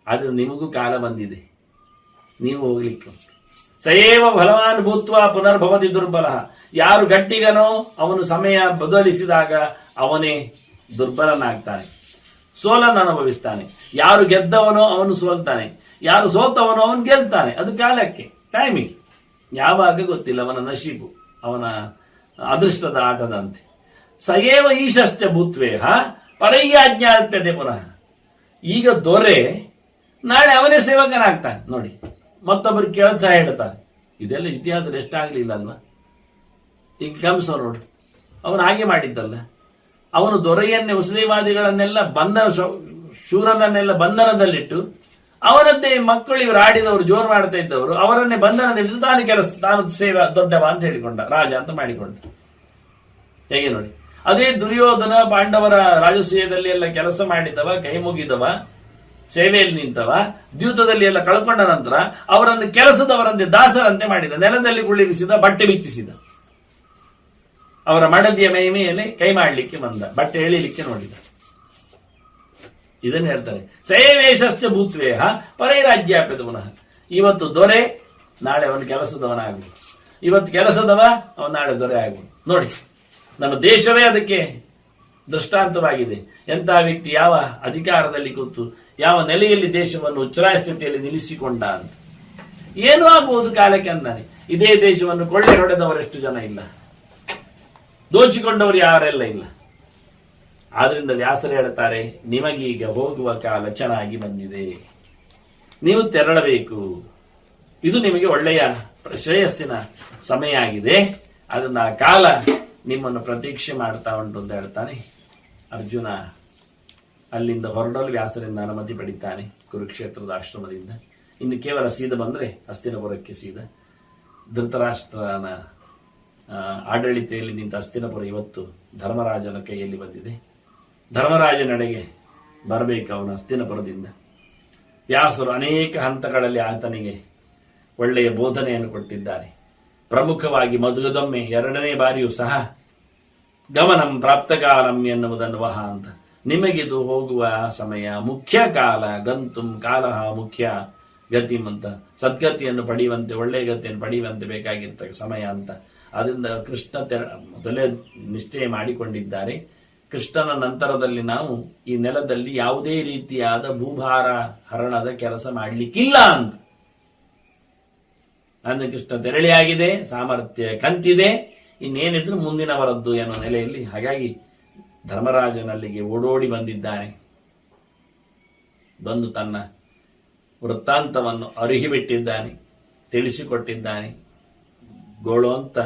ಅದು ನಿಮಗೂ ಕಾಲ ಬಂದಿದೆ, ನೀವು ಹೋಗ್ಲಿಕ್ಕೆ. ಸಯೇವ ಬಲವಾನ್ ಭೂತ್ವ ಪುನರ್ಭವತಿ ದುರ್ಬಲ. ಯಾರು ಗಟ್ಟಿಗನೋ ಅವನು ಸಮಯ ಬದಲಿಸಿದಾಗ ಅವನೇ ದುರ್ಬಲನಾಗ್ತಾನೆ, ಸೋಲನ್ನು ಅನುಭವಿಸ್ತಾನೆ. ಯಾರು ಗೆದ್ದವನೋ ಅವನು ಸೋಲ್ತಾನೆ, ಯಾರು ಸೋತವನೋ ಅವನು ಗೆಲ್ತಾನೆ. ಅದು ಕಾಲಕ್ಕೆ, ಟೈಮಿಗೆ, ಯಾವಾಗ ಗೊತ್ತಿಲ್ಲ. ಅವನ ನಶೀಬು, ಅವನ ಅದೃಷ್ಟದ ಆಟದಂತೆ. ಸಯೇವ ಈಶಶ್ಚ ಭೂತ್ವೇಹ ಪರಯ್ಯ ಅಜ್ಞಾಪ್ಯತೆ ಪುನಃ. ಈಗ ದೊರೆ ನಾಳೆ ಅವನೇ ಸೇವಕನಾಗ್ತಾನೆ ನೋಡಿ. ಮತ್ತೊಬ್ಬರು ಕೆಲಸ ಹೇಳ್ತಾನೆ. ಇದೆಲ್ಲ ಇತಿಹಾಸದಲ್ಲಿ ಎಷ್ಟಾಗ್ಲಿಲ್ಲ ಅಲ್ವಾ? ಈಗ ಕಂಸ ನೋಡು, ಅವನು ಹಾಗೆ ಮಾಡಿದ್ದಲ್ಲ. ಅವನು ದೊರೆಯನ್ನೇ, ಮುಸ್ಲಿಮಾದಿಗಳನ್ನೆಲ್ಲ ಬಂಧನ, ಶೂರನನ್ನೆಲ್ಲ ಬಂಧನದಲ್ಲಿಟ್ಟು ಅವನದ್ದೇ ಮಕ್ಕಳು, ಇವರು ಆಡಿದವರು, ಜೋರು ಮಾಡ್ತಾ ಇದ್ದವರು, ಅವರನ್ನೇ ಬಂಧನದಲ್ಲಿಟ್ಟು ತಾನು ಸೇವಾ ದೊಡ್ಡವ ಅಂತ ಹೇಳಿಕೊಂಡ, ರಾಜ ಅಂತ ಮಾಡಿಕೊಂಡ. ಹೇಗೆ ನೋಡಿ. ಅದೇ ದುರ್ಯೋಧನ ಪಾಂಡವರ ರಾಜಸೂಯದಲ್ಲಿ ಎಲ್ಲ ಕೆಲಸ ಮಾಡಿದವ, ಕೈ ಮುಗಿದವ, ಸೇವೆಯಲ್ಲಿ ನಿಂತವ, ದ್ಯೂತದಲ್ಲಿ ಎಲ್ಲ ಕಳ್ಕೊಂಡ ನಂತರ ಅವರನ್ನು ಕೆಲಸದವರಂತೆ ದಾಸರಂತೆ ಮಾಡಿದ, ನೆಲದಲ್ಲಿ ಕುಳ್ಳಿರಿಸಿದ, ಬಟ್ಟೆ ಬಿಚ್ಚಿಸಿದ, ಅವರ ಮಡದಿಯ ಮೈ ಮೇಲೆ ಕೈ ಮಾಡಲಿಕ್ಕೆ ಬಂದ, ಬಟ್ಟೆ ಎಳಿಲಿಕ್ಕೆ ನೋಡಿದ. ಇದನ್ನು ಹೇಳ್ತಾರೆ ಸೇವೇಶಶ್ಚ ಭೂತ್ವೇಹ ಪರೈರಾಜ್ಯಾಪ್ಯತೆ ಪುನಃ. ಇವತ್ತು ದೊರೆ, ನಾಳೆ ಅವನು ಕೆಲಸದವನಾಗುವುದು. ಇವತ್ತು ಕೆಲಸದವ, ಅವನು ನಾಳೆ ದೊರೆ ಆಗುವುದು. ನೋಡಿ, ನಮ್ಮ ದೇಶವೇ ಅದಕ್ಕೆ ದೃಷ್ಟಾಂತವಾಗಿದೆ. ಎಂತಹ ವ್ಯಕ್ತಿ ಯಾವ ಅಧಿಕಾರದಲ್ಲಿ ಕೂತು ಯಾವ ನೆಲೆಯಲ್ಲಿ ದೇಶವನ್ನು ಉಚ್ಚರಾಯ ಸ್ಥಿತಿಯಲ್ಲಿ ನಿಲ್ಲಿಸಿಕೊಂಡ ಅಂತ. ಏನೂ ಆಗಬಹುದು ಕಾಲಕ್ಕೆ ಅಂದಾನೆ. ಇದೇ ದೇಶವನ್ನು ಕೊಳ್ಳೆ ಹೊಡೆದವರೆಷ್ಟು ಜನ ಇಲ್ಲ, ದೋಚಿಕೊಂಡವರು ಯಾರೆಲ್ಲ ಇಲ್ಲ. ಆದ್ರಿಂದ ವ್ಯಾಸರು ಹೇಳ್ತಾರೆ, ನಿಮಗೀಗ ಹೋಗುವ ಕಾಲ ಚೆನ್ನಾಗಿ ಬಂದಿದೆ, ನೀವು ತೆರಳಬೇಕು. ಇದು ನಿಮಗೆ ಒಳ್ಳೆಯ ಶ್ರೇಯಸ್ಸಿನ ಸಮಯ ಆಗಿದೆ. ಅದನ್ನ ಕಾಲ ನಿಮ್ಮನ್ನು ಪ್ರತೀಕ್ಷೆ ಮಾಡ್ತಾ ಉಂಟು ಅಂತ ಹೇಳ್ತಾನೆ. ಅರ್ಜುನ ಅಲ್ಲಿಂದ ಹೊರಡಲು ವ್ಯಾಸರಿಂದ ಅನುಮತಿ ಪಡಿತಾನೆ, ಕುರುಕ್ಷೇತ್ರದ ಆಶ್ರಮದಿಂದ. ಇನ್ನು ಕೇವಲ ಸೀದ ಬಂದ್ರೆ ಹಸ್ತಿನಪುರಕ್ಕೆ ಸೀದ. ಧೃತರಾಷ್ಟ್ರನ ಆಡಳಿತೆಯಲ್ಲಿ ನಿಂತ ಹಸ್ತಿನಪುರ ಇವತ್ತು ಧರ್ಮರಾಜನ ಕೈಯಲ್ಲಿ ಬಂದಿದೆ. ಧರ್ಮರಾಜನೆಡೆಗೆ ಬರಬೇಕು ಅವನು ಹಸ್ತಿನಪುರದಿಂದ. ವ್ಯಾಸರು ಅನೇಕ ಹಂತಗಳಲ್ಲಿ ಆತನಿಗೆ ಒಳ್ಳೆಯ ಬೋಧನೆಯನ್ನು ಕೊಟ್ಟಿದ್ದಾರೆ. ಪ್ರಮುಖವಾಗಿ ಮೊದಲದೊಮ್ಮೆ, ಎರಡನೇ ಬಾರಿಯೂ ಸಹ ಗಮನಂ ಪ್ರಾಪ್ತಕಾಲಂ ಎನ್ನುವುದನ್ನು ವಹ ಅಂತ. ನಿಮಗಿದು ಹೋಗುವ ಸಮಯ, ಮುಖ್ಯ ಕಾಲ. ಗಂತುಂ ಕಾಲಹ ಮುಖ್ಯ ಗತಿಂ ಅಂತ. ಸದ್ಗತಿಯನ್ನು ಪಡೆಯುವಂತೆ, ಒಳ್ಳೆಯ ಗತಿಯನ್ನು ಪಡೆಯುವಂತೆ ಬೇಕಾಗಿರ್ತಕ್ಕ ಸಮಯ ಅಂತ. ಅದರಿಂದ ಕೃಷ್ಣ ಮೊದಲೇ ನಿಶ್ಚಯ ಮಾಡಿಕೊಂಡಿದ್ದಾರೆ. ಕೃಷ್ಣನ ನಂತರದಲ್ಲಿ ನಾವು ಈ ನೆಲದಲ್ಲಿ ಯಾವುದೇ ರೀತಿಯಾದ ಭೂಭಾರ ಹರಣದ ಕೆಲಸ ಮಾಡಲಿಕ್ಕಿಲ್ಲ ಅಂತ. ಅಂದ್ರೆ ಕೃಷ್ಣ ತೆರಳಿಯಾಗಿದೆ, ಸಾಮರ್ಥ್ಯ ಕಂತಿದೆ, ಇನ್ನೇನಿದ್ರು ಮುಂದಿನವರದ್ದು ಎನ್ನುವ ನೆಲೆಯಲ್ಲಿ. ಹಾಗಾಗಿ ಧರ್ಮರಾಜನಲ್ಲಿಗೆ ಓಡೋಡಿ ಬಂದಿದ್ದಾನೆ. ಬಂದು ತನ್ನ ವೃತ್ತಾಂತವನ್ನು ಅರುಹಿಬಿಟ್ಟಿದ್ದಾನೆ, ತಿಳಿಸಿಕೊಟ್ಟಿದ್ದಾನೆ. ಗೋಳು ಅಂತ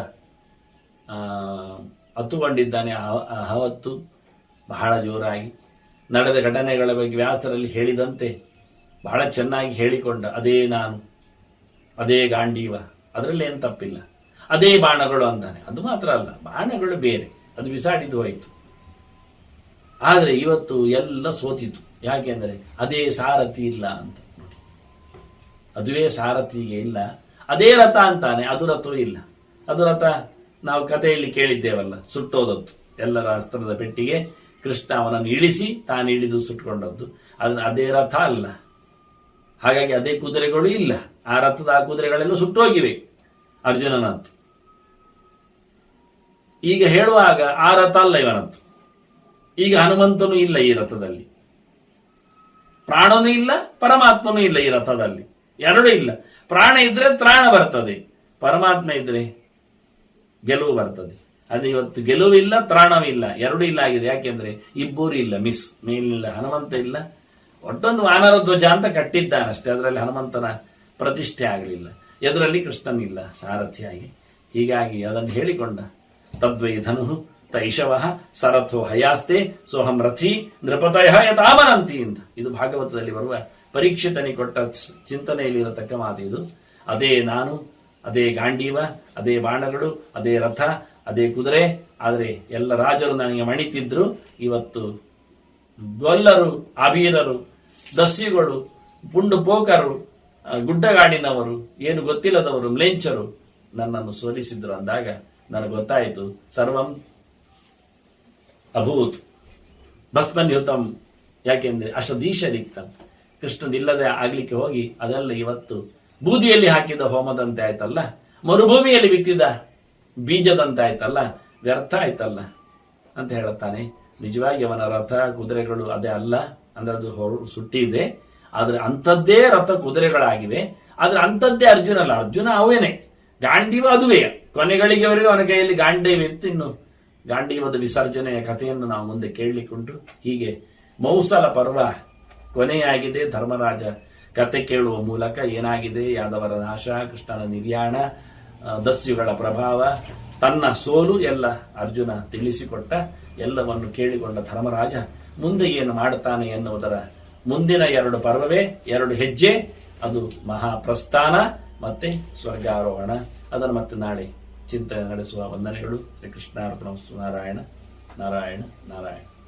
ಹತ್ತುಕೊಂಡಿದ್ದಾನೆ. ಆವತ್ತು ಬಹಳ ಜೋರಾಗಿ ನಡೆದ ಘಟನೆಗಳ ಬಗ್ಗೆ ವ್ಯಾಸರಲ್ಲಿ ಹೇಳಿದಂತೆ ಬಹಳ ಚೆನ್ನಾಗಿ ಹೇಳಿಕೊಂಡ. ಅದೇ ನಾನು, ಅದೇ ಗಾಂಡೀವ, ಅದರಲ್ಲಿ ಏನು ತಪ್ಪಿಲ್ಲ. ಅದೇ ಬಾಣಗಳು ಅಂತಾನೆ. ಅದು ಮಾತ್ರ ಅಲ್ಲ, ಬಾಣಗಳು ಬೇರೆ, ಅದು ಬಿಸಾಡಿದ್ದು ಹೋಯಿತು. ಆದರೆ ಇವತ್ತು ಎಲ್ಲ ಸೋತಿತು. ಯಾಕೆಂದರೆ ಅದೇ ಸಾರಥಿ ಇಲ್ಲ ಅಂತ ನೋಡಿ. ಅದುವೇ ಸಾರಥಿಗೆ ಇಲ್ಲ, ಅದೇ ರಥ ಅಂತಾನೆ, ಅದು ರಥವೂ ಇಲ್ಲ. ಅದು ರಥ ನಾವು ಕಥೆಯಲ್ಲಿ ಕೇಳಿದ್ದೇವಲ್ಲ, ಸುಟ್ಟೋದದ್ದು. ಎಲ್ಲರ ಅಸ್ತ್ರದ ಪೆಟ್ಟಿಗೆ ಕೃಷ್ಣ ಅವನನ್ನು ಇಳಿಸಿ ತಾನು ಇಳಿದು ಸುಟ್ಕೊಂಡದ್ದು. ಅದೇ ರಥ ಅಲ್ಲ. ಹಾಗಾಗಿ ಅದೇ ಕುದುರೆಗಳು ಇಲ್ಲ. ಆ ರಥದ ಆ ಕುದುರೆಗಳೆಲ್ಲ ಸುಟ್ಟೋಗಿವೆ ಅರ್ಜುನನಂತು. ಈಗ ಹೇಳುವಾಗ ಆ ರಥ ಅಲ್ಲ ಇವನಂತು. ಈಗ ಹನುಮಂತನೂ ಇಲ್ಲ ಈ ರಥದಲ್ಲಿ, ಪ್ರಾಣನೂ ಇಲ್ಲ, ಪರಮಾತ್ಮನೂ ಇಲ್ಲ ಈ ರಥದಲ್ಲಿ. ಎರಡೂ ಇಲ್ಲ. ಪ್ರಾಣ ಇದ್ರೆ ತ್ರಾಣ ಬರ್ತದೆ, ಪರಮಾತ್ಮ ಇದ್ರೆ ಗೆಲುವು ಬರ್ತದೆ. ಅದು ಇವತ್ತು ಗೆಲುವಿಲ್ಲ, ತ್ರಾಣವಿಲ್ಲ, ಎರಡೂ ಇಲ್ಲ ಆಗಿದೆ. ಯಾಕೆಂದ್ರೆ ಇಬ್ಬರು ಇಲ್ಲ, ಮೇಲಿಲ್ಲ, ಹನುಮಂತ ಇಲ್ಲ. ಒಟ್ಟೊಂದು ವಾನರ ಧ್ವಜ ಅಂತ ಕಟ್ಟಿದ್ದಾನಷ್ಟೇ, ಅದರಲ್ಲಿ ಹನುಮಂತನ ಪ್ರತಿಷ್ಠೆ ಆಗಲಿಲ್ಲ. ಎದರಲ್ಲಿ ಕೃಷ್ಣನಿಲ್ಲ ಸಾರಥಿಯಾಗಿ. ಹೀಗಾಗಿ ಅದನ್ನು ಹೇಳಿಕೊಂಡ. ತದ್ವೈ ಧನು ತೈಷವಃ ಸರಥೋ ಹಯಾಸ್ತೆ ಸೋಹಂ ರಥಿ ನೃಪತಯ ಯಥಾಮನಂತಿ ಅಂತ. ಇದು ಭಾಗವತದಲ್ಲಿ ಬರುವ ಪರೀಕ್ಷಿತನಿಗೆ ಕೊಟ್ಟ ಚಿಂತನೆಯಲ್ಲಿರತಕ್ಕ ಮಾತು ಇದು. ಅದೇ ನಾನು, ಅದೇ ಗಾಂಡೀವ, ಅದೇ ಬಾಣಗಳು, ಅದೇ ರಥ, ಅದೇ ಕುದುರೆ. ಆದರೆ ಎಲ್ಲ ರಾಜರು ನನಗೆ ಮಣಿತಿದ್ರು. ಇವತ್ತು ಗೊಲ್ಲರು, ಅಬೀರರು, ದಸ್ಯುಗಳು, ಪುಂಡು ಪೋಕರು, ಗುಡ್ಡಗಾಡಿನವರು, ಏನು ಗೊತ್ತಿಲ್ಲದವರು, ಮ್ಲೇಂಚರು ನನ್ನನ್ನು ಸೋಲಿಸಿದ್ರು ಅಂದಾಗ ನನಗೆ ಗೊತ್ತಾಯಿತು, ಸರ್ವಂ ಅಭೂತ್ ಭಸ್ಮನ್ಯುತಂ. ಯಾಕೆಂದ್ರೆ ಅಶದೀಶರಿಕ್ತಂ, ಕೃಷ್ಣನಿಲ್ಲದೆ ಆಗ್ಲಿಕ್ಕೆ ಹೋಗಿ ಅದೆಲ್ಲ ಇವತ್ತು ಬೂದಿಯಲ್ಲಿ ಹಾಕಿದ ಹೋಮದಂತೆ ಆಯ್ತಲ್ಲ, ಮರುಭೂಮಿಯಲ್ಲಿ ಬಿತ್ತಿದ ಬೀಜದಂತೆ ಆಯ್ತಲ್ಲ, ವ್ಯರ್ಥ ಆಯ್ತಲ್ಲ ಅಂತ ಹೇಳುತ್ತಾನೆ. ನಿಜವಾಗಿ ಅವನ ರಥ ಕುದುರೆಗಳು ಅದೇ ಅಲ್ಲ, ಅಂದ್ರೆ ಅದು ಸುಟ್ಟಿದೆ. ಆದ್ರೆ ಅಂಥದ್ದೇ ರಥ ಕುದುರೆಗಳಾಗಿವೆ. ಆದ್ರೆ ಅಂಥದ್ದೇ ಅರ್ಜುನ ಅಲ್ಲ, ಅರ್ಜುನ ಅವೇನೆ. ಗಾಂಡೀವ ಅದುವೇ. ಕೊನೆಗಳಿಗೆವರೆಗೂ ಅವನ ಕೈಯಲ್ಲಿ ಗಾಂಡೀವ ಇತ್ತು. ಇನ್ನು ಗಾಂಡೀವದ ವಿಸರ್ಜನೆಯ ಕಥೆಯನ್ನು ನಾವು ಮುಂದೆ ಕೇಳಲಿಕ್ಕುಂಟು. ಹೀಗೆ ಮೌಸಲ ಪರ್ವ ಕೊನೆಯಾಗಿದೆ. ಧರ್ಮರಾಜ ಕತೆ ಕೇಳುವ ಮೂಲಕ ಏನಾಗಿದೆ, ಯಾದವರ ನಾಶ, ಕೃಷ್ಣನ ನಿರ್ಯಾಣ, ದಸ್ಯುಗಳ ಪ್ರಭಾವ, ತನ್ನ ಸೋಲು ಎಲ್ಲ ಅರ್ಜುನ ತಿಳಿಸಿಕೊಟ್ಟ. ಎಲ್ಲವನ್ನು ಕೇಳಿಕೊಂಡ ಧರ್ಮರಾಜ ಮುಂದೆ ಏನು ಮಾಡುತ್ತಾನೆ ಎನ್ನುವುದರ ಮುಂದಿನ 2 ಪರ್ವವೇ 2 ಹೆಜ್ಜೆ. ಅದು ಮಹಾಪ್ರಸ್ಥಾನ ಮತ್ತೆ ಸ್ವರ್ಗಾರೋಹಣ. ಅದನ್ನು ಮತ್ತೆ ನಾಳೆ ಚಿಂತನೆ ನಡೆಸುವ. ವಂದನೆಗಳು. ಶ್ರೀಕೃಷ್ಣಾರ್ಪಣಮಸ್ತು. ನಾರಾಯಣ ನಾರಾಯಣ ನಾರಾಯಣ.